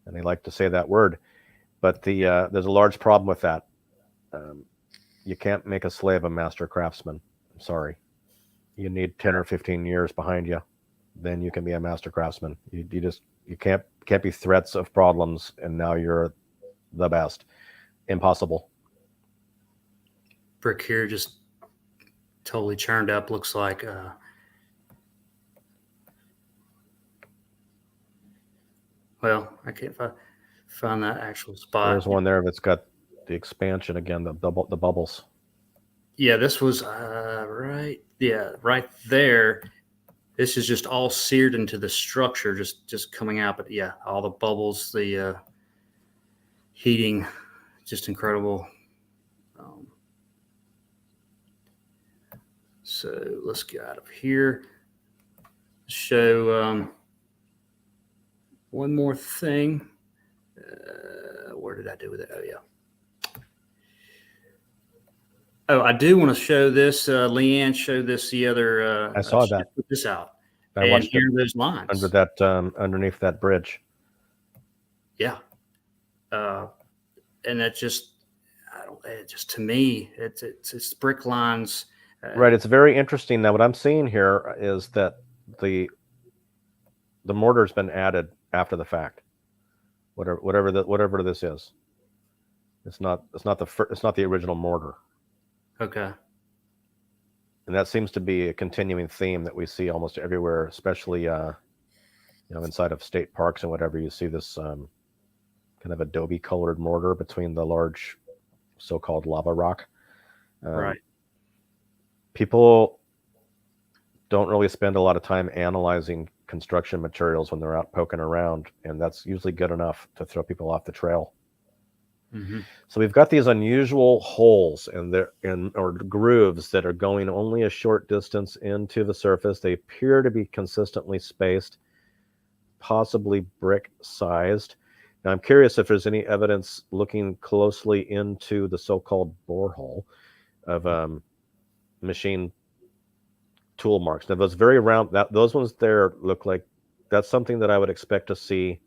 and they like to say that word. But there's a large problem with that. You can't make a slave a master craftsman. I'm sorry. You need 10 or 15 years behind you. Then you can be a master craftsman. You can't be threats of problems, and now you're the best. Impossible. Brick here just totally churned up. Looks like well, I can't find that actual spot. There's one there that's got the expansion again, the bubbles. Yeah, this was right. Yeah, right there. This is just all seared into the structure, just coming out. But yeah, all the bubbles, the heating, just incredible. So let's get out of here. Show one more thing. Where did I do with it? Oh, yeah. Oh, I do want to show this. Leanne showed this the other. I saw that. Put this out. I watched here those lines under that underneath that bridge. Yeah, and that just, to me, it's brick lines. Right. It's very interesting. Now, what I'm seeing here is that the mortar's been added after the fact. Whatever this is, it's not the original mortar. Okay. And that seems to be a continuing theme that we see almost everywhere, especially inside of state parks and whatever. You see this kind of adobe colored mortar between the large so-called lava rock. Right. People don't really spend a lot of time analyzing construction materials when they're out poking around, and that's usually good enough to throw people off the trail. Mhm. So we've got these unusual holes or grooves that are going only a short distance into the surface. They appear to be consistently spaced, possibly brick sized. Now I'm curious if there's any evidence looking closely into the so-called borehole of machine tool marks. Now those very round, those ones there look like that's something that I would expect to see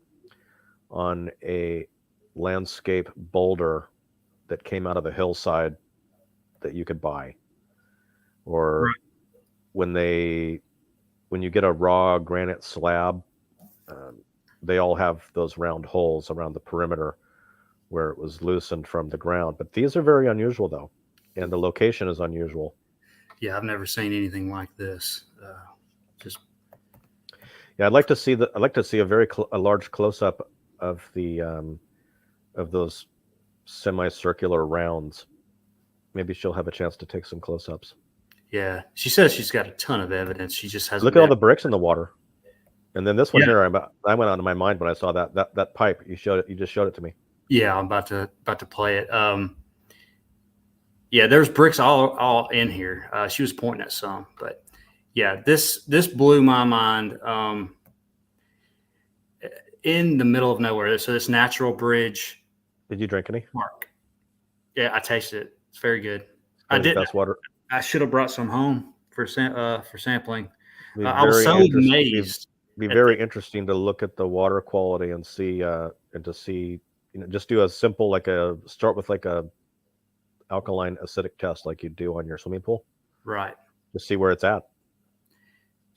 on a landscape boulder that came out of a hillside that you could buy, or Right. when you get a raw granite slab, they all have those round holes around the perimeter where it was loosened from the ground. But these are very unusual, though, and the location is unusual. Yeah, I've never seen anything like this. Just Yeah, I'd like to see a large close up of the of those semicircular rounds. Maybe she'll have a chance to take some close ups. yeah. She says she's got a ton of evidence. She just hasn't. Look at all the bricks in the water, and then this one Yeah. here. I went out of my mind when I saw that pipe. You just showed it to me. Yeah, I'm about to play it. Yeah, there's bricks all in here. She was pointing at some, but yeah, this blew my mind. In the middle of nowhere, so this natural bridge Did you drink any? park. Yeah, I tasted it. It's very good. One I of the did. best water. I should have brought some home for sampling. Be I was very so interest- amazed. Be at very the- interesting to look at the water quality and see just do a simple start with like a alkaline acidic test like you do on your swimming pool. Right. Just see where it's at.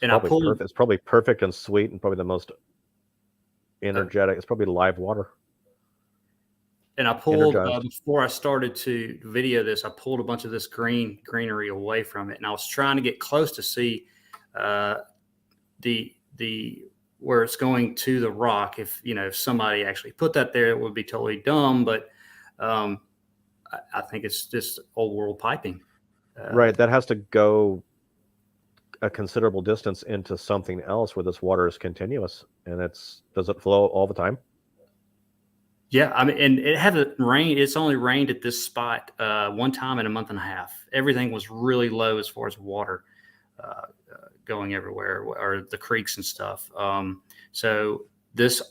And I pulled. Perfect. It's probably perfect and sweet and probably the most energetic. It's probably live water. And I pulled Energized. before I started to video this. I pulled a bunch of this greenery away from it, and I was trying to get close to see the where it's going to the rock. If somebody actually put that there, it would be totally dumb. But I think it's just old world piping. Right. That has to go a considerable distance into something else where this water is continuous, and does it flow all the time? Yeah, I mean, and it hasn't rained. It's only rained at this spot one time in a month and a half. Everything was really low as far as water going everywhere, or the creeks and stuff. So this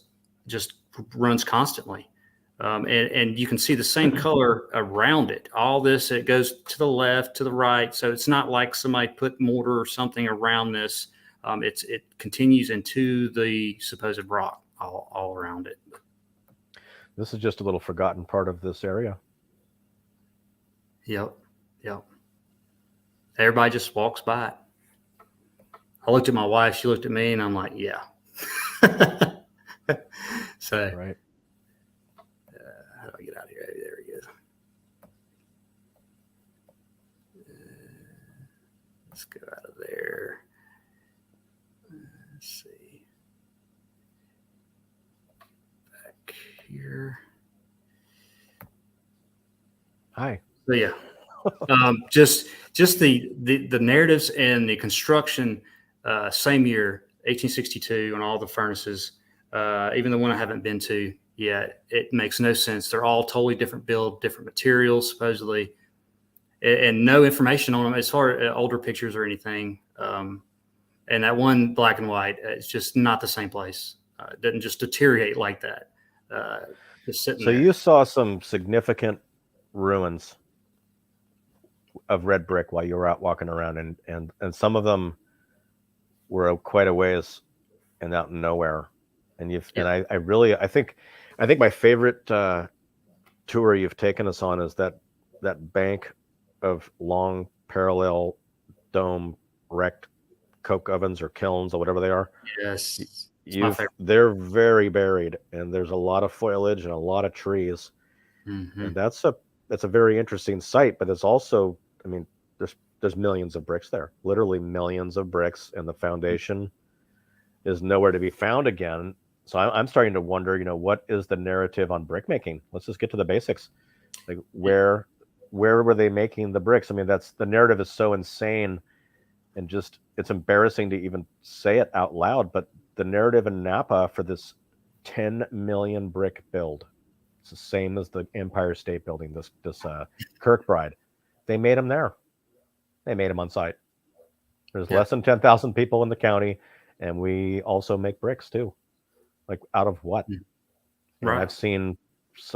just runs constantly, and you can see the same color around it. All this, it goes to the left, to the right. So it's not like somebody put mortar or something around this. It continues into the supposed rock all around it. This is just a little forgotten part of this area. Yep. Everybody just walks by it. I looked at my wife, she looked at me, and I'm like, yeah. So, Right. how do I get out of here? There we go. Let's go out of there. Let's see. Back here. Hi. So yeah, just the narratives and the construction, same year, 1862, on all the furnaces, even the one I haven't been to yet, it makes no sense. They're all totally different build, different materials, supposedly, and no information on them as far as older pictures or anything. And that one black and white, it's just not the same place. It doesn't just deteriorate like that. Just sitting So there. you saw some significant ruins of red brick while you were out walking around, and some of them were quite a ways and out in nowhere. And I think my favorite tour you've taken us on is that bank of long parallel dome wrecked coke ovens or kilns or whatever they are. Yes. It's my favorite. They're very buried, and there's a lot of foliage and a lot of trees. Mm-hmm. And that's a very interesting site, but it's also, I mean, there's millions of bricks there, literally millions of bricks, and the foundation is nowhere to be found again. So I'm starting to wonder, what is the narrative on brick making? Let's just get to the basics. Like where were they making the bricks? I mean, the narrative is so insane, and just it's embarrassing to even say it out loud. But the narrative in Napa for this 10 million brick build It's the same as the Empire State Building. This Kirkbride, they made them there. They made them on site. There's less than 10,000 people in the county, and we also make bricks too. Like out of what? And I've seen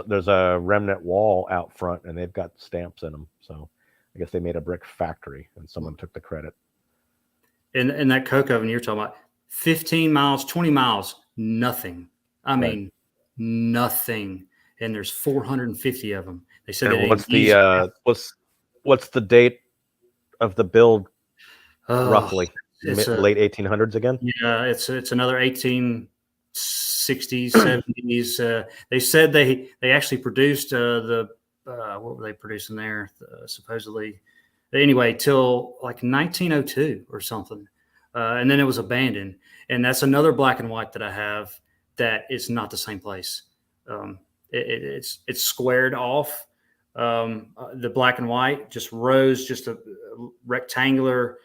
there's a remnant wall out front, and they've got stamps in them. So I guess they made a brick factory, and someone took the credit. And that coke oven you're talking about, 15 miles, 20 miles, nothing. I mean, nothing. And there's 450 of them. They said and what's the date of the build? Roughly late 1800s again. Yeah, it's another 1860s, 70s. They said they actually produced what were they producing there? Supposedly, anyway, till like 1902 or something, and then it was abandoned. And that's another black and white that I have that is not the same place. It's squared off. The black and white just rose, just a rectangular.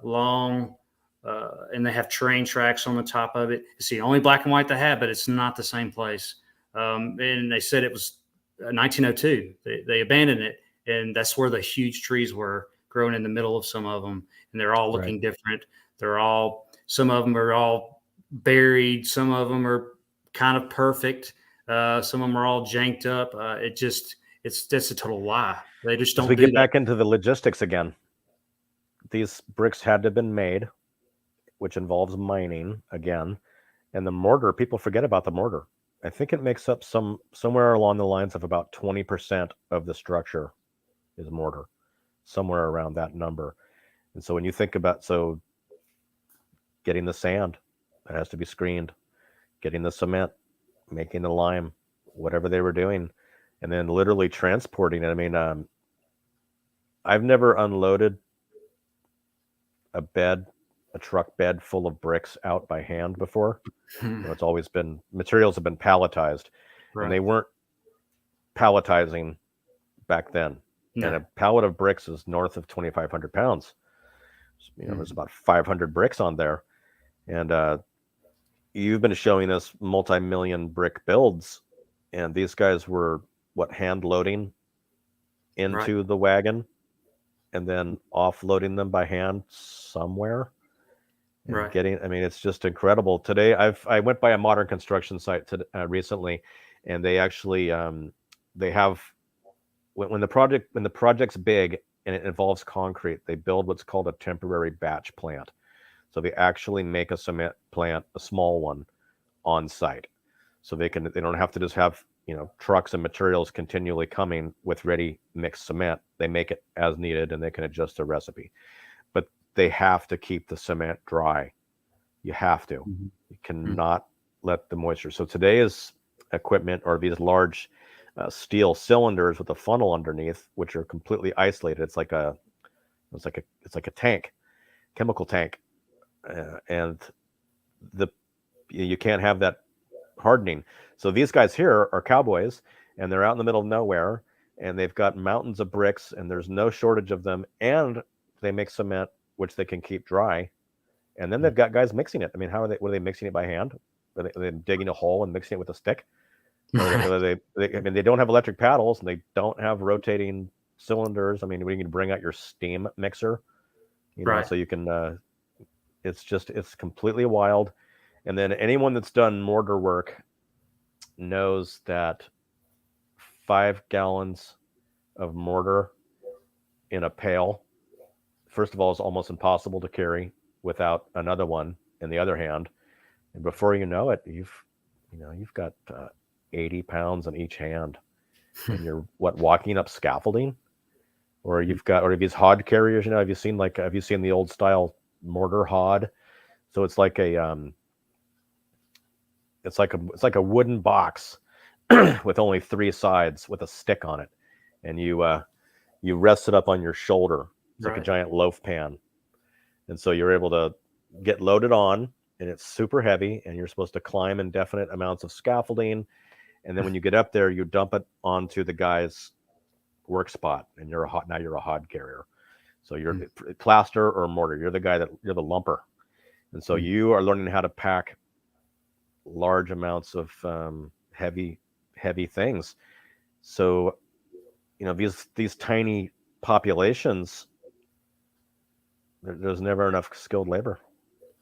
Long, and they have train tracks on the top of it. It's the only black and white they have, but it's not the same place. And they said it was 1902. They abandoned it, and that's where the huge trees were growing in the middle of some of them, and they're all looking different. Some of them are all buried. Some of them are kind of perfect. Some of them are all janked up. It's a total lie. They just don't. We get back into the logistics again. These bricks had to have been made, which involves mining again. And the mortar, people forget about the mortar. I think it makes up somewhere along the lines of about 20% of the structure is mortar, somewhere around that number. And so when you think about, getting the sand, it has to be screened, getting the cement, making the lime, whatever they were doing, and then literally transporting it. I mean, I've never unloaded a truck bed full of bricks out by hand before. It's always been, materials have been palletized, and they weren't palletizing back then. And a pallet of bricks is north of 2,500 pounds. There's about 500 bricks on there. And you've been showing us multi-million brick builds, and these guys were hand loading into the wagon and then offloading them by hand somewhere. It's just incredible. Today, I went by a modern construction site recently, and they actually they have when the project's big and it involves concrete, they build what's called a temporary batch plant. So they actually make a cement plant, a small one, on site, so they don't have to just have trucks and materials continually coming with ready mixed cement. They make it as needed, and they can adjust the recipe. But they have to keep the cement dry. You have to. You cannot let the moisture. So today's equipment are these large steel cylinders with a funnel underneath, which are completely isolated. It's like a tank, chemical tank, and you can't have that hardening. So these guys here are cowboys, and they're out in the middle of nowhere, and they've got mountains of bricks, and there's no shortage of them, and they make cement, which they can keep dry. And then they've got guys mixing it. I mean, what are they mixing it by hand? Are they digging a hole and mixing it with a stick? They don't have electric paddles, and they don't have rotating cylinders. I mean, we can bring out your steam mixer, so you can, it's completely wild. And then anyone that's done mortar work knows that 5 gallons of mortar in a pail, first of all, is almost impossible to carry without another one in the other hand. And before you know it, you've got 80 pounds in each hand, and you're walking up scaffolding, or these hod carriers. Have you seen the old style mortar hod? So it's like a wooden box with only 3 sides with a stick on it, and you rest it up on your shoulder. It's like a giant loaf pan, and so you're able to get loaded on, and it's super heavy, and you're supposed to climb indefinite amounts of scaffolding, and then when you get up there, you dump it onto the guy's work spot, and you're a hod carrier. So you're plaster or mortar. You're the lumper, and so you are learning how to pack large amounts of heavy heavy things. So, these tiny populations, there's never enough skilled labor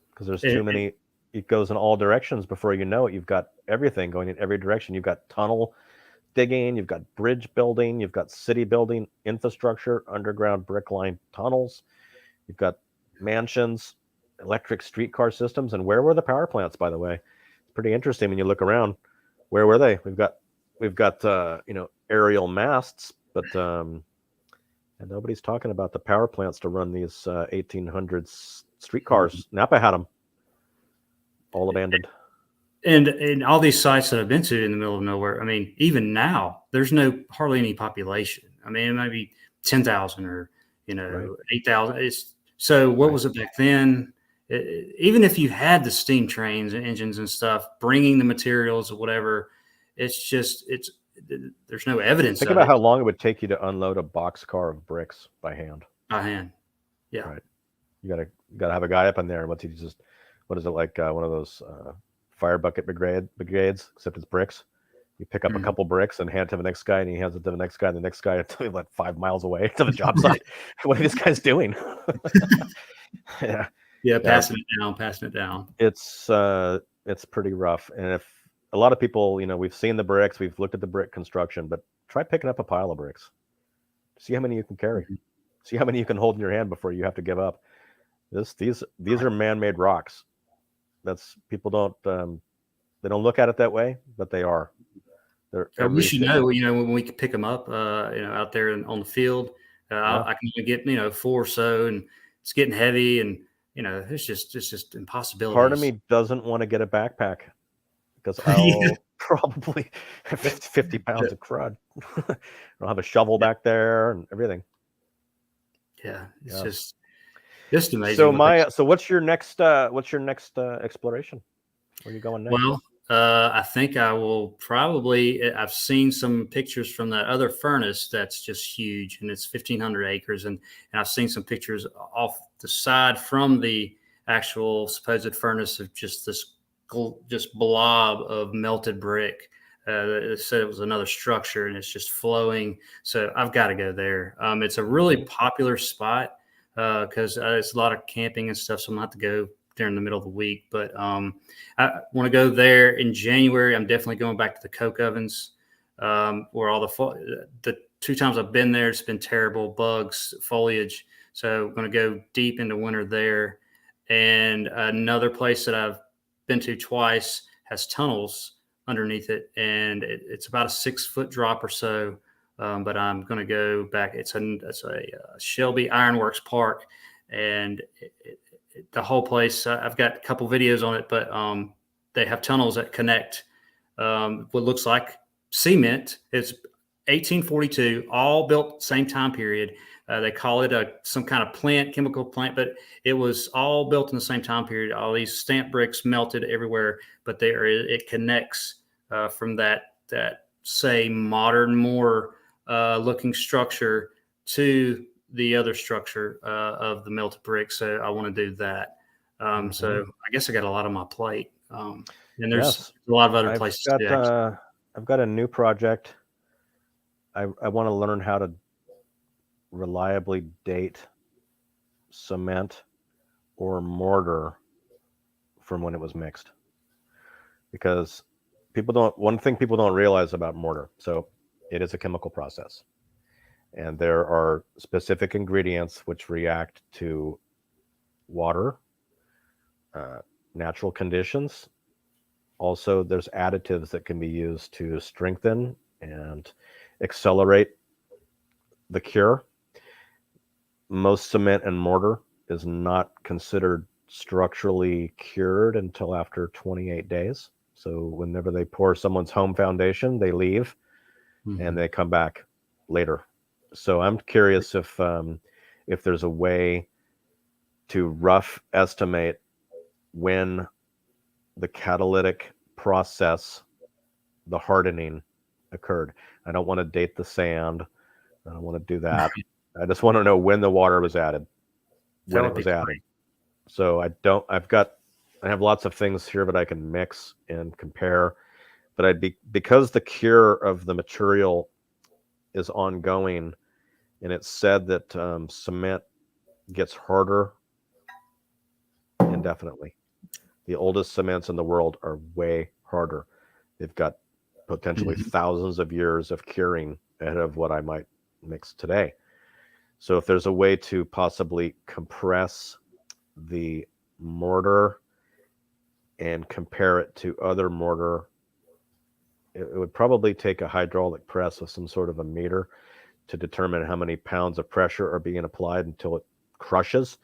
because there's too many. It goes in all directions. Before you know it, you've got everything going in every direction. You've got tunnel digging, you've got bridge building, you've got city building infrastructure, underground brick line tunnels, you've got mansions, electric streetcar systems. And where were the power plants, by the way? It's pretty interesting when you look around. Where were they? We've got aerial masts, but and nobody's talking about the power plants to run these 1800s streetcars. Napa had them all abandoned. And all these sites that I've been to in the middle of nowhere, I mean, even now, there's hardly any population. I mean, it might be 10,000 or, Right. 8,000. So what was it back then? Even if you had the steam trains and engines and stuff, bringing the materials or whatever, there's no evidence Think of about it how long it would take you to unload a boxcar of bricks by hand. by hand. Yeah. Right. You gotta have a guy up in there. What is it like? One of those fire bucket brigades, except it's bricks. You pick up a couple bricks and hand it to the next guy, and he hands it to the next guy, and the next guy until like 5 miles away to the job site. What are these guys doing? Yeah, passing it down. It's pretty rough. And if a lot of people, we've seen the bricks, we've looked at the brick construction, but try picking up a pile of bricks. See how many you can carry. See how many you can hold in your hand before you have to give up. These are man-made rocks. People don't they don't look at it that way, but they are. We should know, when we pick them up, out there on the field, I can get 4 or so, and it's getting heavy, and it's just impossibilities. Part of me doesn't want to get a backpack because I'll probably have 50 pounds of crud. I'll have a shovel back there and everything. Yeah, it's just amazing. So what's your next exploration? Where are you going next? Well, I think I will probably. I've seen some pictures from that other furnace that's just huge, and it's 1,500 acres, and I've seen some pictures off the side from the actual supposed furnace of just this blob of melted brick. It said it was another structure, and it's just flowing. So I've got to go there. It's a really popular spot because it's a lot of camping and stuff, so I'm going to have to go during the middle of the week. But I want to go there in January. I'm definitely going back to the coke ovens, where all the 2 times I've been there, it's been terrible, bugs, foliage. So I'm going to go deep into winter there. And another place that I've been to twice has tunnels underneath it, and it's about a 6-foot drop or so. But I'm going to go back. It's a Shelby Ironworks Park, and the whole place. I've got a couple videos on it, but they have tunnels that connect what looks like cement. It's 1842, all built same time period. They call it some kind of chemical plant, but it was all built in the same time period. All these stamp bricks melted everywhere, but it connects from that say modern, more looking structure to the other structure of the melted brick. So I want to do that. So I guess I got a lot on my plate, and there's a lot of other places to do. I've got a new project. I want to learn how to reliably date cement or mortar from when it was mixed, because one thing people don't realize about mortar, so it is a chemical process, and there are specific ingredients which react to water, natural conditions. Also, there's additives that can be used to strengthen and accelerate the cure. Most cement and mortar is not considered structurally cured until after 28 days. So whenever they pour someone's home foundation, they leave and they come back later. So I'm curious if there's a way to rough estimate when the catalytic process, the hardening, occurred. I don't want to date the sand. I don't want to do that. I just want to know when the water was added, when it was added. So I have lots of things here that I can mix and compare, But because the cure of the material is ongoing, and it's said that cement gets harder indefinitely. The oldest cements in the world are way harder. They've got potentially thousands of years of curing ahead of what I might mix today. So if there's a way to possibly compress the mortar and compare it to other mortar, it would probably take a hydraulic press with some sort of a meter to determine how many pounds of pressure are being applied until it crushes.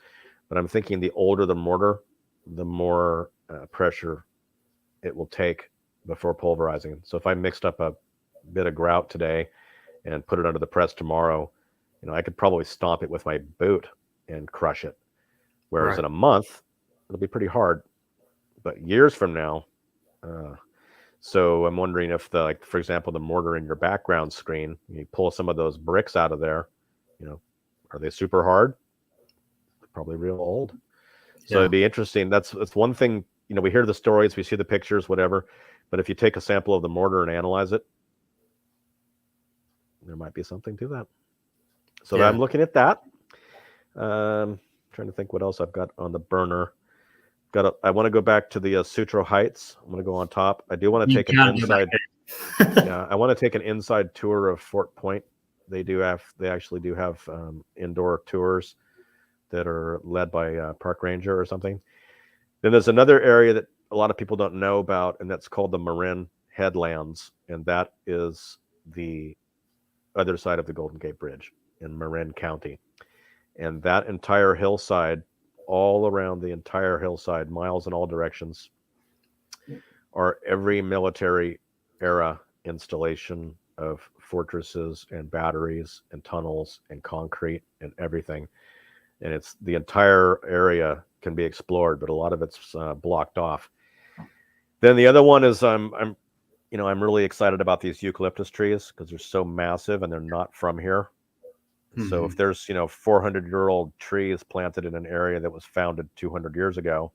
But I'm thinking the older the mortar, the more pressure it will take before pulverizing. So if I mixed up a bit of grout today and put it under the press tomorrow, I could probably stomp it with my boot and crush it. Whereas in a month, it'll be pretty hard. But years from now, so I'm wondering if for example, the mortar in your background screen, you pull some of those bricks out of there, are they super hard? They're probably real old. So it'd be interesting. That's one thing, we hear the stories, we see the pictures, whatever. But if you take a sample of the mortar and analyze it, there might be something to that. So I'm looking at that. Trying to think what else I've got on the burner. I want to go back to the Sutro Heights. I'm going to go on top. I do want to take an inside. I want to take an inside tour of Fort Point. They actually do have indoor tours that are led by a park ranger or something. Then there's another area that a lot of people don't know about, and that's called the Marin Headlands, and that is the other side of the Golden Gate Bridge in Marin County. And that entire hillside, all around the entire hillside, miles in all directions, are every military era installation of fortresses and batteries and tunnels and concrete and everything. And it's the entire area can be explored, but a lot of it's blocked off. Then the other one is I'm really excited about these eucalyptus trees because they're so massive and they're not from here. So if there's 400-year-old trees planted in an area that was founded 200 years ago,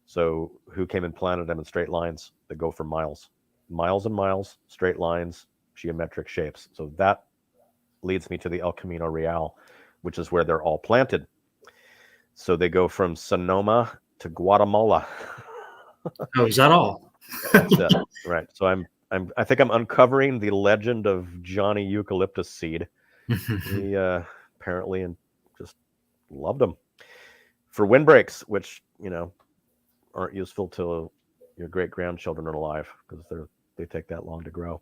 so who came and planted them in straight lines that go for miles and miles, straight lines, geometric shapes. So that leads me to the El Camino Real, which is where they're all planted. So they go from Sonoma to Guatemala. Oh, is that all? That's it. Right. So I think I'm uncovering the legend of Johnny Eucalyptus Seed. He apparently and just loved them for windbreaks, which aren't useful till your great grandchildren are alive because they take that long to grow.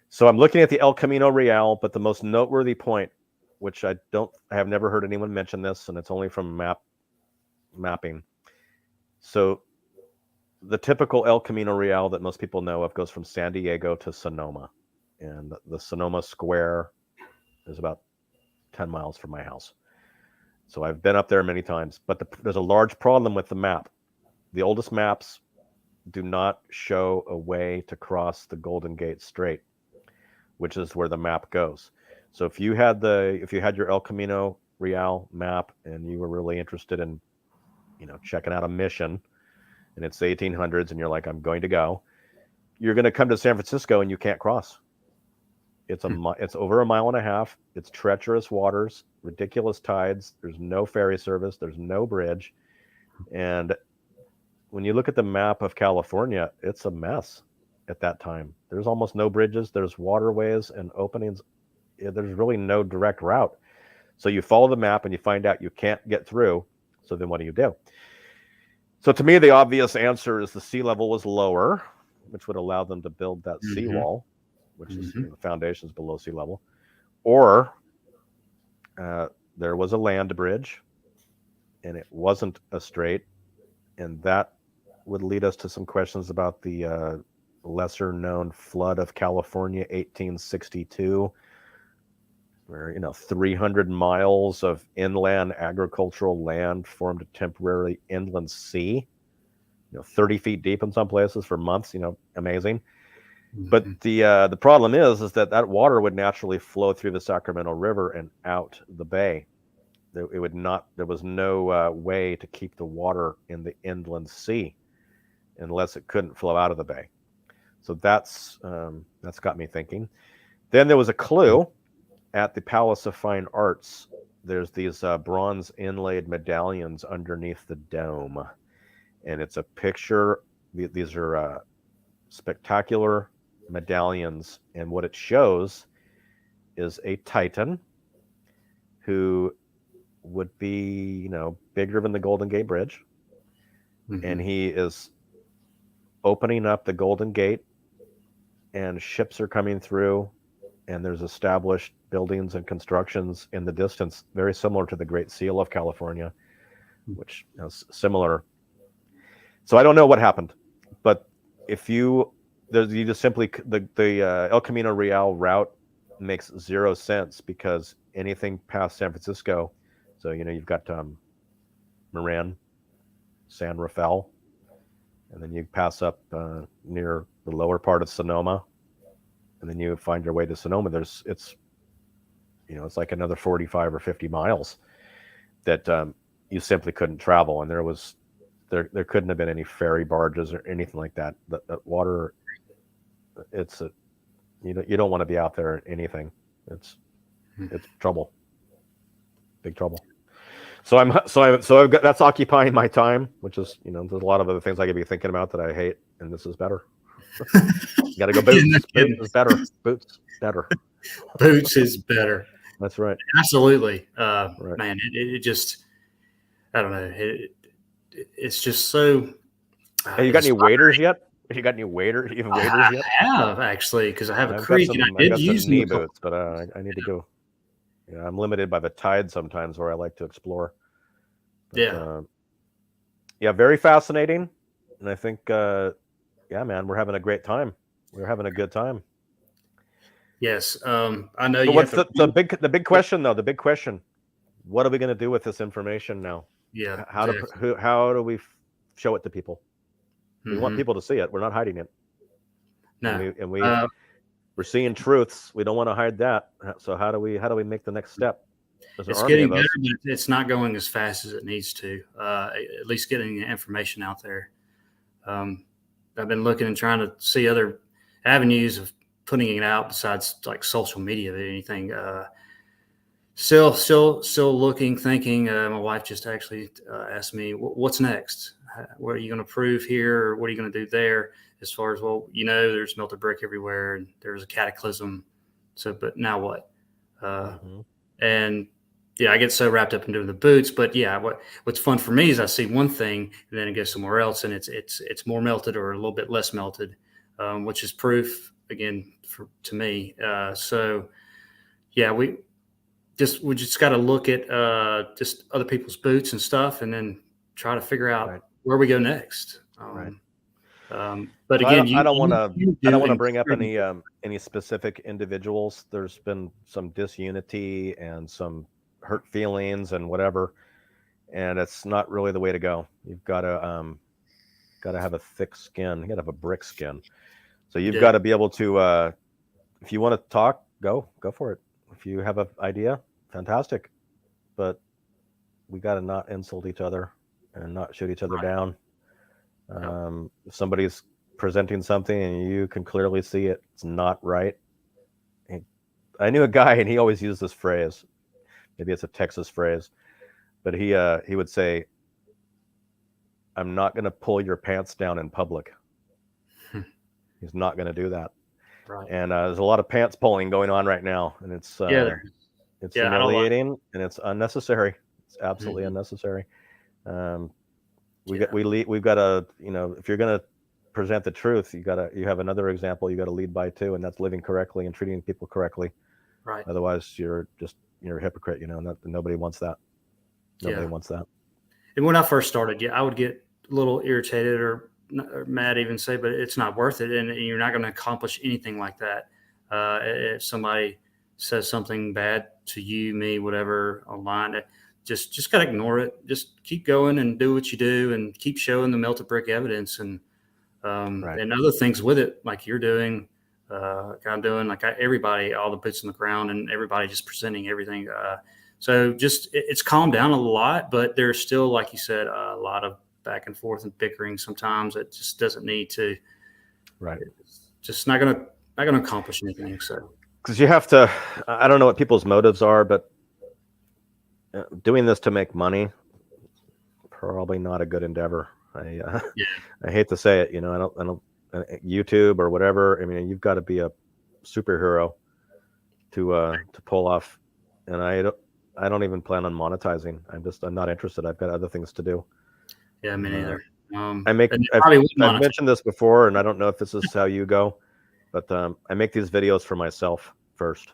So I'm looking at the El Camino Real, but the most noteworthy point, which I have never heard anyone mention this, and it's only from mapping. So the typical El Camino Real that most people know of goes from San Diego to Sonoma, and the Sonoma Square is about 10 miles from my house. So I've been up there many times, but there's a large problem with the map. The oldest maps do not show a way to cross the Golden Gate Strait, which is where the map goes. So if you had your El Camino Real map and you were really interested in, checking out a mission, and it's the 1800s, and you're like, I'm going to go, you're going to come to San Francisco and you can't cross. It's over 1.5 miles. It's treacherous waters, ridiculous tides. There's no ferry service. There's no bridge. And when you look at the map of California, it's a mess at that time. There's almost no bridges. There's waterways and openings. There's really no direct route. So you follow the map and you find out you can't get through. So then what do you do? So to me, the obvious answer is the sea level was lower, which would allow them to build that seawall, which is the foundations below sea level. Or there was a land bridge and it wasn't a strait. And that would lead us to some questions about the lesser known flood of California, 1862, where 300 miles of inland agricultural land formed a temporary inland sea, 30 feet deep in some places for months. Amazing. But the problem is that water would naturally flow through the Sacramento River and out the bay. There was no way to keep the water in the inland sea unless it couldn't flow out of the bay. So that's got me thinking. Then there was a clue at the Palace of Fine Arts. There's these bronze inlaid medallions underneath the dome, and it's a picture. These are spectacular medallions, and what it shows is a Titan who would be, bigger than the Golden Gate Bridge, and he is opening up the Golden Gate, and ships are coming through, and there's established buildings and constructions in the distance, very similar to the Great Seal of California, which is similar. So I don't know what happened, but if you just simply the El Camino Real route makes zero sense, because anything past San Francisco, so you've got Marin, San Rafael, and then you pass up near the lower part of Sonoma, and then you find your way to Sonoma. It's like another 45 or 50 miles that you simply couldn't travel, and there couldn't have been any ferry barges or anything like that. The water, you don't want to be out there in anything. It's trouble, big trouble. So I've got, that's occupying my time, which is, there's a lot of other things I could be thinking about that I hate, and this is better. Got to go boots. Boots is better. Boots better. Boots is better. That's right. Absolutely. Right. Man, it just, I don't know. It's just so. Have you got any waders yet? Have you got any waders? Even waders yet? I have, actually, because I have a I've creek, got and I did use some knee boots, but I need to go. Yeah, I'm limited by the tide sometimes where I like to explore. But, yeah, very fascinating, and I think, man, we're having a great time. We're having a good time. Yes, I know. But what's the big question though? The big question: what are we going to do with this information now? Yeah. How do we show it to people? We want people to see it. We're not hiding it. No. And we're seeing truths. We don't want to hide that. So how do we make the next step? It's getting better, but it's not going as fast as it needs to. At least getting the information out there. I've been looking and trying to see other avenues of putting it out besides like social media or anything. Still looking, thinking. My wife just actually asked me, "What's next? What are you going to prove here, or what are you going to do there?" As far as, there's melted brick everywhere, and there's a cataclysm. So, but now what? And I get so wrapped up in doing the boots. But what's fun for me is I see one thing, and then it goes somewhere else, and it's more melted or a little bit less melted, which is proof again to me. We just got to look at just other people's boots and stuff, and then try to figure out where we go next. But again, I don't want to bring up any specific individuals. There's been some disunity and some hurt feelings and whatever, and it's not really the way to go. You've got to have a thick skin. You got to have a brick skin. So you've got to be able to, if you want to talk, go for it. If you have an idea, fantastic. But we got to not insult each other and not shoot each other down. If somebody's presenting something and you can clearly see it's not right. I knew a guy, and he always used this phrase. Maybe it's a Texas phrase, but he would say, "I'm not going to pull your pants down in public." He's not going to do that. Right. And there's a lot of pants pulling going on right now, and it's humiliating and it's unnecessary. It's absolutely unnecessary. We've got to, if you're going to present the truth, you have another example you got to lead by too, and that's living correctly and treating people correctly. Right. Otherwise, you're a hypocrite. Nobody wants that. Nobody wants that. And when I first started, I would get a little irritated or mad, even say, but it's not worth it, and you're not going to accomplish anything like that. If somebody says something bad to you, me, whatever, online, just gotta ignore it. Just keep going and do what you do, and keep showing the melted brick evidence and other things with it, like you're doing, I'm doing, like everybody, all the boots on the ground, and everybody just presenting everything. So it's calmed down a lot, but there's still, like you said, a lot of back and forth and bickering sometimes. It just doesn't need to. Right. just not gonna accomplish anything. So Because you have to, I don't know what people's motives are, but doing this to make money, probably not a good endeavor. I hate to say it, I don't YouTube or whatever. I mean, you've got to be a superhero to pull off, and I don't even plan on monetizing. I'm not interested. I've got other things to do. yeah, me neither. I've mentioned this before, and I don't know if this is how you go, but I make these videos for myself first.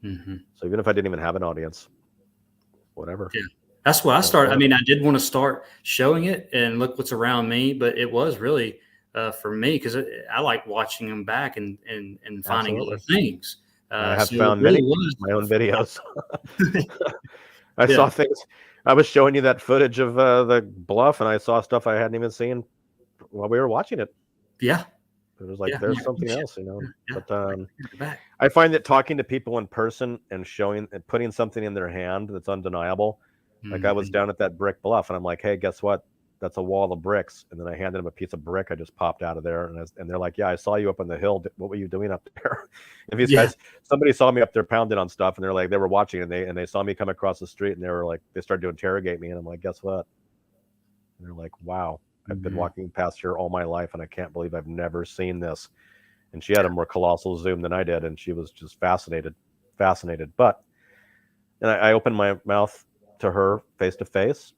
Mm-hmm. So even if I didn't even have an audience, whatever. Yeah, that's why I started. I mean, I did want to start showing it and look what's around me, but it was really for me because I like watching them back and finding other things. I have found many my own videos. I saw things. I was showing you that footage of the bluff, and I saw stuff I hadn't even seen while we were watching it. Yeah. It was like, there's something else, Yeah. But I find that talking to people in person and showing and putting something in their hand that's undeniable. Like I was down at that brick bluff, and I'm like, hey, guess what? That's a wall of bricks. And then I handed them a piece of brick I just popped out of there. And they're like, yeah, I saw you up on the hill. What were you doing up there? And these guys, somebody saw me up there pounding on stuff, and they're like, they were watching, and they saw me come across the street, and they started to interrogate me. And I'm like, guess what? And they're like, wow, I've been walking past here all my life, and I can't believe I've never seen this. And she had a more colossal zoom than I did, and she was just fascinated. But and I opened my mouth to her face to face,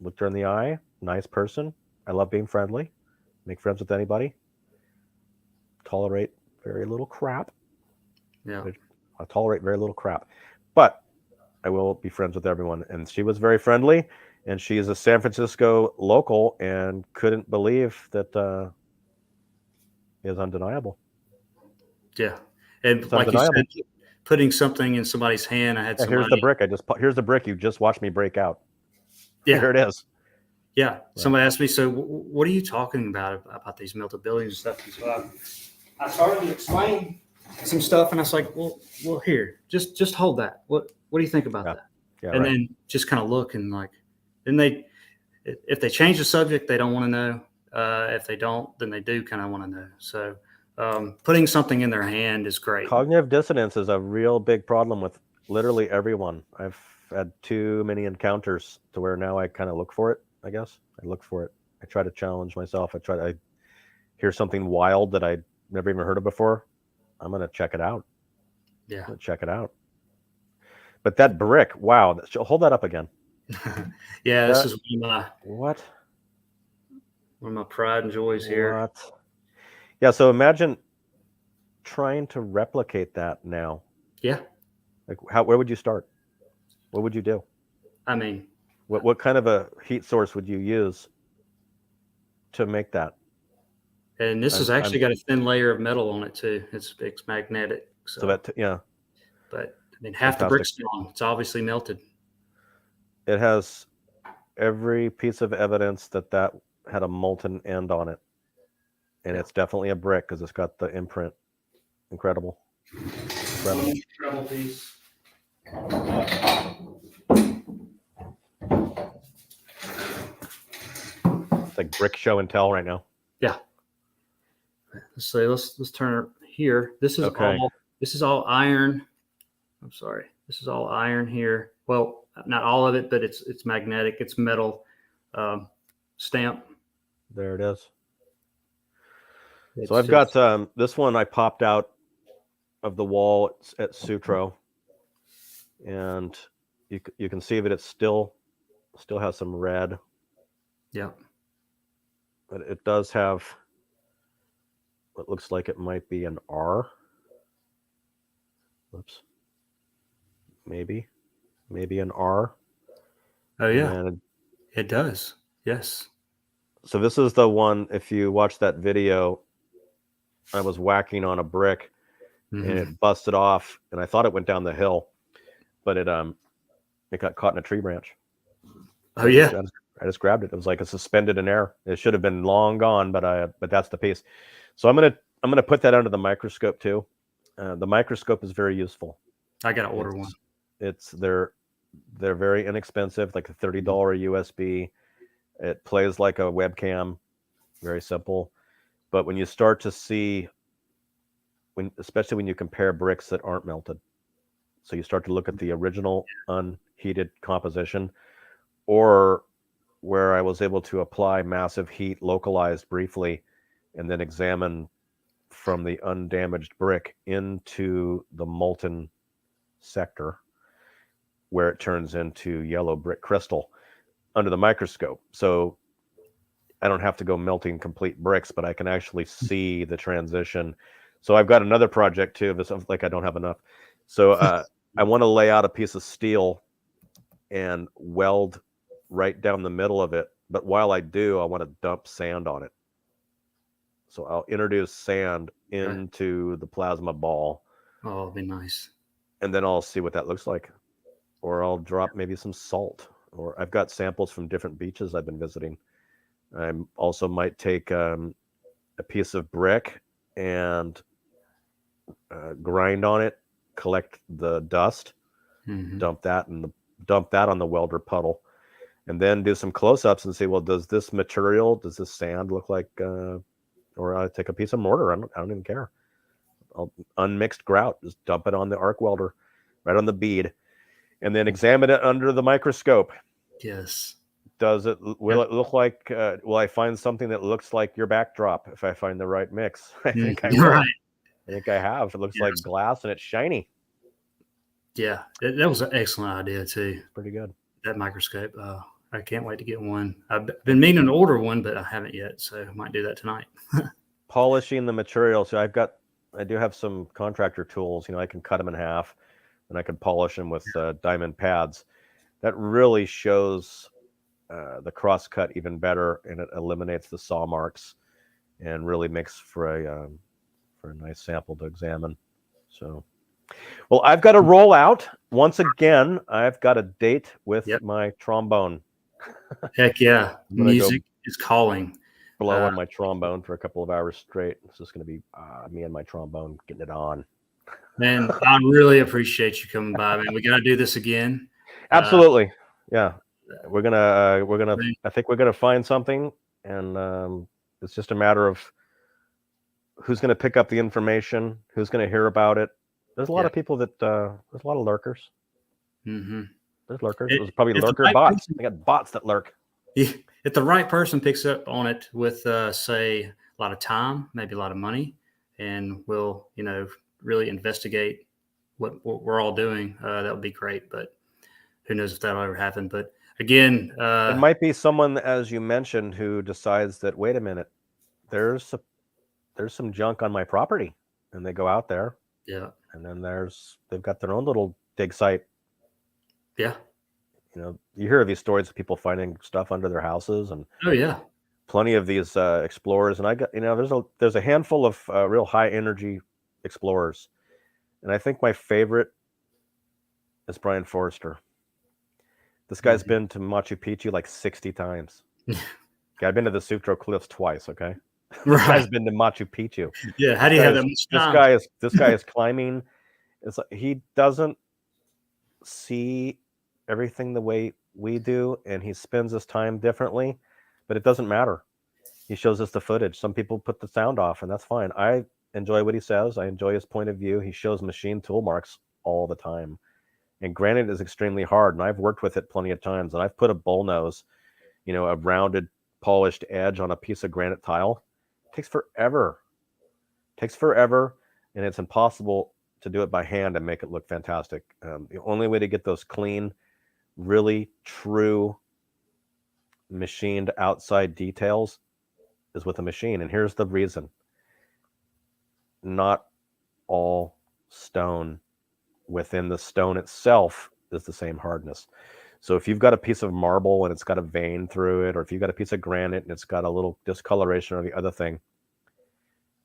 looked her in the eye. Nice person. I love being friendly. Make friends with anybody. Tolerate very little crap. Yeah. I tolerate very little crap. But I will be friends with everyone. And she was very friendly. And she is a San Francisco local and couldn't believe that is undeniable. Yeah. And It's like undeniable. you said, putting something in somebody's hand, I had somebody. Here's the brick. Here's the brick you just watched me break out. Yeah. Here it is. Yeah. Somebody asked me, so what are you talking about these melted buildings and stuff? And so I started to explain some stuff, and I was like, well, here, just hold that. What do you think about that? Yeah, and then just kind of look and like, then if they change the subject, they don't want to know. If they don't, then they do kind of want to know. So putting something in their hand is great. Cognitive dissonance is a real big problem with literally everyone. I've had too many encounters to where now I kind of look for it, I guess. I look for it. I try to challenge myself. I hear something wild that I never even heard of before. I'm going to check it out. Yeah. Check it out. But that brick, wow. Hold that up again. Yeah, this is one of my pride and joys here. Yeah, so imagine trying to replicate that now. Yeah. Like where would you start? What would you do? I mean, what kind of a heat source would you use to make that? And this has actually got a thin layer of metal on it too. It's magnetic. So that yeah. But I mean, half the brick's gone. It's obviously melted. It has every piece of evidence that had a molten end on it, and it's definitely a brick because it's got the imprint. Incredible. Treble piece. It's like brick show and tell right now. Yeah. Let's turn it here. This is all iron. I'm sorry. This is all iron here. Well, not all of it, but it's magnetic. It's metal stamp. There it is. So I've got this one I popped out of the wall at Sutro, and you can see that it still has some red. Yeah. But it does have what looks like it might be an R. Oops. Maybe an R. Oh yeah. It does. Yes. So this is the one, if you watch that video, I was whacking on a brick and it busted off, and I thought it went down the hill, but it got caught in a tree branch. Oh yeah. I just grabbed it. It was like a suspended in air. It should have been long gone, but that's the piece. So I'm gonna put that under the microscope too. The microscope is very useful. I gotta order one. They're very inexpensive, like a $30 USB. It plays like a webcam, very simple. But when you start to see especially when you compare bricks that aren't melted. So you start to look at the original unheated composition, or where I was able to apply massive heat localized briefly and then examine from the undamaged brick into the molten sector where it turns into yellow brick crystal under the microscope. So I don't have to go melting complete bricks, but I can actually see the transition. So I've got another project too. This like I don't have enough. So I want to lay out a piece of steel and weld right down the middle of it. But while I do, I want to dump sand on it. So I'll introduce sand into the plasma ball. Oh, it'd be nice. And then I'll see what that looks like. Or I'll drop maybe some salt. Or I've got samples from different beaches I've been visiting. I also might take a piece of brick and grind on it, collect the dust, dump that on the welder puddle, and then do some close-ups and see, well, does this sand look like? Or I take a piece of mortar. I don't even care. I'll unmixed grout, just dump it on the arc welder, right on the bead, and then examine it under the microscope. Yes. Will it look like? Will I find something that looks like your backdrop if I find the right mix? I think I will. Right. I think I have. It looks like glass and it's shiny. Yeah, that was an excellent idea too. Pretty good. That microscope. I can't wait to get one. I've been meaning to order one, but I haven't yet, so I might do that tonight. Polishing the material. So I do have some contractor tools. I can cut them in half, and I can polish them with diamond pads. That really shows the cross cut even better, and it eliminates the saw marks, and really makes for a nice sample to examine. So, well, I've got to roll out once again. I've got a date with my trombone. Heck yeah, music is calling. Blow on my trombone for a couple of hours straight. It's just going to be me and my trombone getting it on. Man, I really appreciate you coming by, man. We got to do this again. Absolutely. Yeah. I think we're going to find something, and it's just a matter of who's going to pick up the information, who's going to hear about it. There's a lot of people there's a lot of lurkers. Mm-hmm. There's lurkers. There's probably lurker bots. They got bots that lurk. If the right person picks up on it with, say, a lot of time, maybe a lot of money, and will, really investigate what we're all doing, that would be great. But who knows if that'll ever happen. But again, it might be someone, as you mentioned, who decides that, wait a minute, there's some junk on my property, and they go out there. Yeah. And then they've got their own little dig site. Yeah. You hear of these stories of people finding stuff under their houses, and plenty of these explorers. And I got, there's a handful of real high energy explorers, and I think my favorite is Brian Forrester. This guy's been to Machu Picchu like 60 times. I've been to the Sutro Cliffs twice. Okay. This guy's been to Machu Picchu. Yeah, how do you have that much time? This guy is climbing. It's like he doesn't see everything the way we do, and he spends his time differently, but it doesn't matter. He shows us the footage. Some people put the sound off, and that's fine. I enjoy what he says. I enjoy his point of view. He shows machine tool marks all the time, and granite is extremely hard, and I've worked with it plenty of times, and I've put a bull nose, a rounded polished edge on a piece of granite tile. It takes forever, and it's impossible to do it by hand and make it look fantastic. The only way to get those clean, really true machined outside details is with a machine. And here's the reason. Not all stone within the stone itself is the same hardness. So if you've got a piece of marble and it's got a vein through it, or if you've got a piece of granite and it's got a little discoloration or the other thing,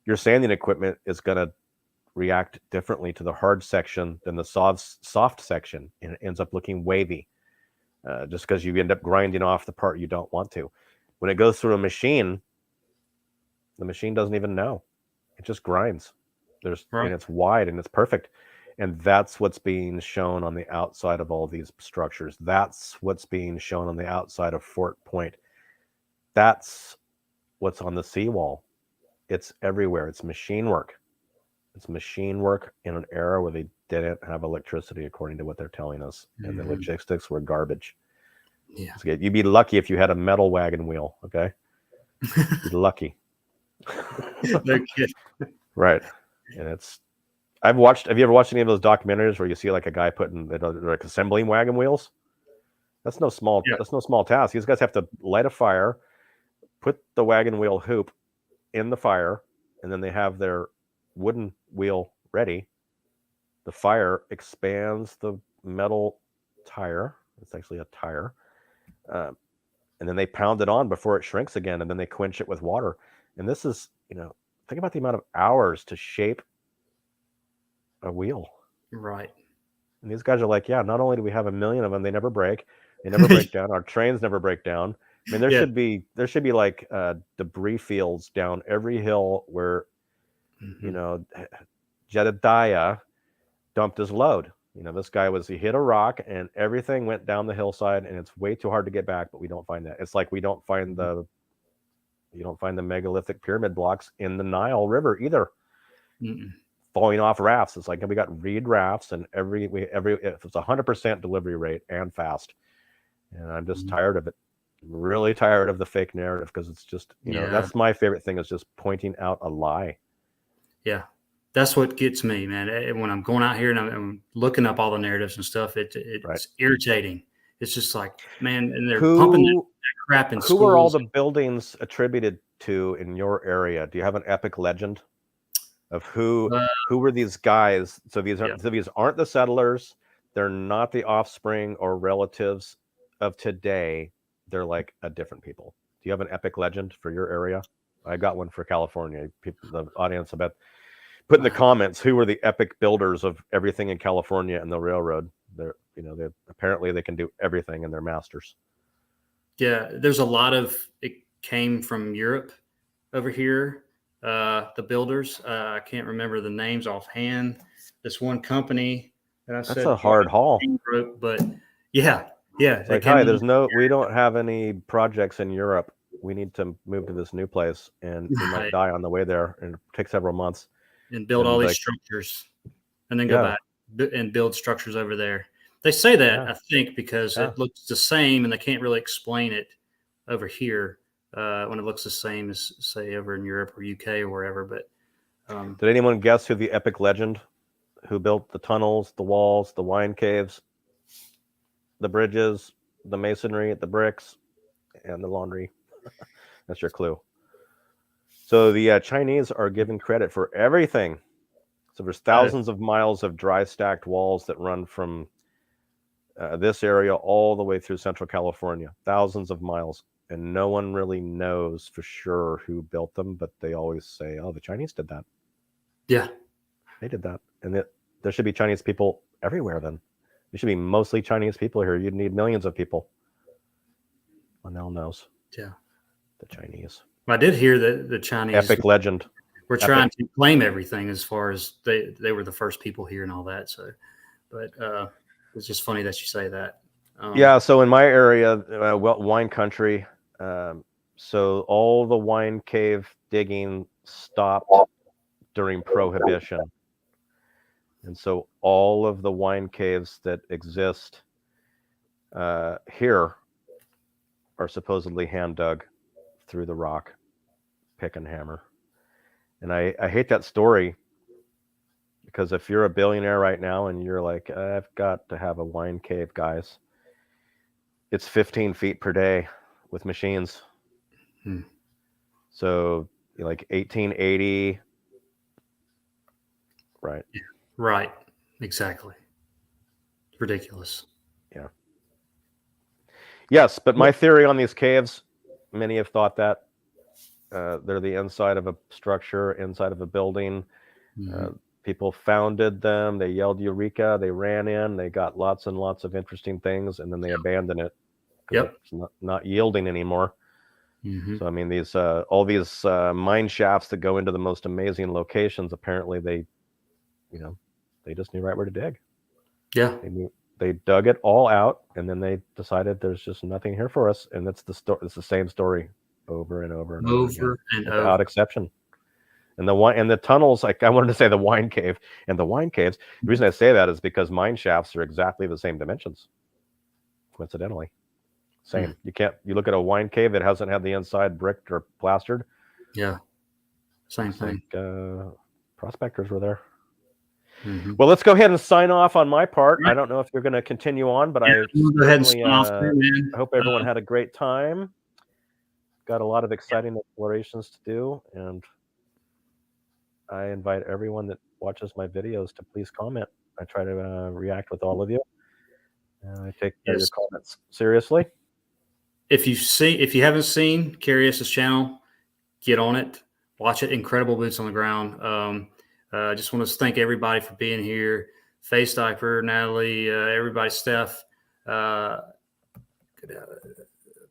your sanding equipment is going to react differently to the hard section than the soft section, and it ends up looking wavy, just because you end up grinding off the part you don't want to. When it goes through a machine, the machine doesn't even know. It just grinds. And it's wide and it's perfect. And that's what's being shown on the outside of all these structures. That's what's being shown on the outside of Fort Point. That's what's on the seawall. It's everywhere. It's machine work. It's machine work in an era where they didn't have electricity, according to what they're telling us, and the logistics were garbage. Yeah. You'd be lucky if you had a metal wagon wheel. Okay, you'd be lucky. No kidding. Right, and it's. Have you ever watched any of those documentaries where you see like a guy putting like assembling wagon wheels? That's no small. Yeah. That's no small task. These guys have to light a fire, put the wagon wheel hoop in the fire, and then they have their wooden wheel ready. The fire expands the metal tire. It's actually a tire, and then they pound it on before it shrinks again, and then they quench it with water. And this is, think about the amount of hours to shape a wheel. Right. And these guys are like, yeah, not only do we have 1 million of them, they never break. They never break down. Our trains never break down. I mean, there should be like debris fields down every hill where, Jedediah dumped his load. This guy he hit a rock and everything went down the hillside, and it's way too hard to get back, but we don't find that. It's like you don't find the megalithic pyramid blocks in the Nile River either. Falling off rafts. It's like we got reed rafts, and if it's 100% delivery rate and fast. And I'm just tired of it. I'm really tired of the fake narrative, because it's just, that's my favorite thing, is just pointing out a lie. Yeah. That's what gets me, man. When I'm going out here and I'm looking up all the narratives and stuff, it's irritating. It's just like, man, and they're pumping that crap in schools. Who are all the buildings attributed to in your area? Do you have an epic legend of who were these guys? So these aren't the settlers. They're not the offspring or relatives of today. They're like a different people. Do you have an epic legend for your area? I got one for California. People, the audience, I bet. Put in the comments who were the epic builders of everything in California and the railroad. They apparently they can do everything, and they're masters. Yeah, there's a lot of it came from Europe over here. The builders, I can't remember the names offhand. This one company that I said that's a hard haul. But yeah. It's like, we don't have any projects in Europe. We need to move to this new place, and we might die on the way there, and it takes several months. And build all these structures, and then go back and build structures over there. They say that, I think, because it looks the same, and they can't really explain it over here when it looks the same as, say, over in Europe or UK or wherever. But did anyone guess who the epic legend, who built the tunnels, the walls, the wine caves, the bridges, the masonry, the bricks, and the laundry? That's your clue. So the Chinese are given credit for everything. So there's thousands of miles of dry stacked walls that run from this area all the way through Central California. Thousands of miles. And no one really knows for sure who built them, but they always say, oh, the Chinese did that. Yeah. They did that. And there should be Chinese people everywhere then. There should be mostly Chinese people here. You'd need millions of people. Well, no one knows. Yeah. The Chinese. I did hear that the Chinese epic legend. We're trying to claim everything as far as they were the first people here and all that. So, but it's just funny that you say that. So in my area, wine country. So all the wine cave digging stopped during Prohibition. And so all of the wine caves that exist here are supposedly hand dug through the rock, pick and hammer. And I hate that story, because if you're a billionaire right now and you're like, I've got to have a wine cave, guys, it's 15 feet per day with machines. So like 1880. Right. Right. Exactly. Ridiculous. Yeah. Yes, but my theory on these caves, many have thought that they're the inside of a structure, inside of a building. People founded them. They yelled Eureka. They ran in. They got lots and lots of interesting things, and then they abandoned it. It's not yielding anymore. So I mean, these all these mine shafts that go into the most amazing locations. Apparently, they just knew right where to dig. Yeah. They dug it all out, and then they decided there's just nothing here for us. And that's the story. It's the same story over and over and over again, without exception. And the tunnels, like I wanted to say the wine cave and the wine caves. The reason I say that is because mine shafts are exactly the same dimensions. Coincidentally, same. You look at a wine cave that hasn't had the inside bricked or plastered. Yeah. Same thing. Like, prospectors were there. Mm-hmm. Well, let's go ahead and sign off on my part. I don't know if you're going to continue on, but I Go ahead and certainly, sign off too, man. I hope everyone had a great time. Got a lot of exciting explorations to do, and I invite everyone that watches my videos to please comment. I try to react with all of you. I take your comments seriously. If you haven't seen Kairos' channel, get on it. Watch it. Incredible boots on the ground. I just want to thank everybody for being here. Face Diaper, Natalie, everybody, Steph,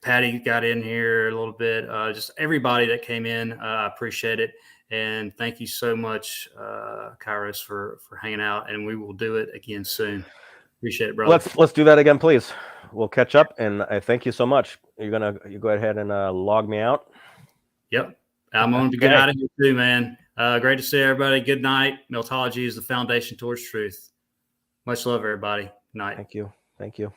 Patty got in here a little bit. Just everybody that came in, I appreciate it. And thank you so much, Kairos, for hanging out. And we will do it again soon. Appreciate it, brother. Let's do that again, please. We'll catch up, and I thank you so much. You go ahead and log me out. Yep, I'm going to get out of here too, man. Great to see everybody. Good night. Meltology is the foundation towards truth. Much love, everybody. Night. Thank you.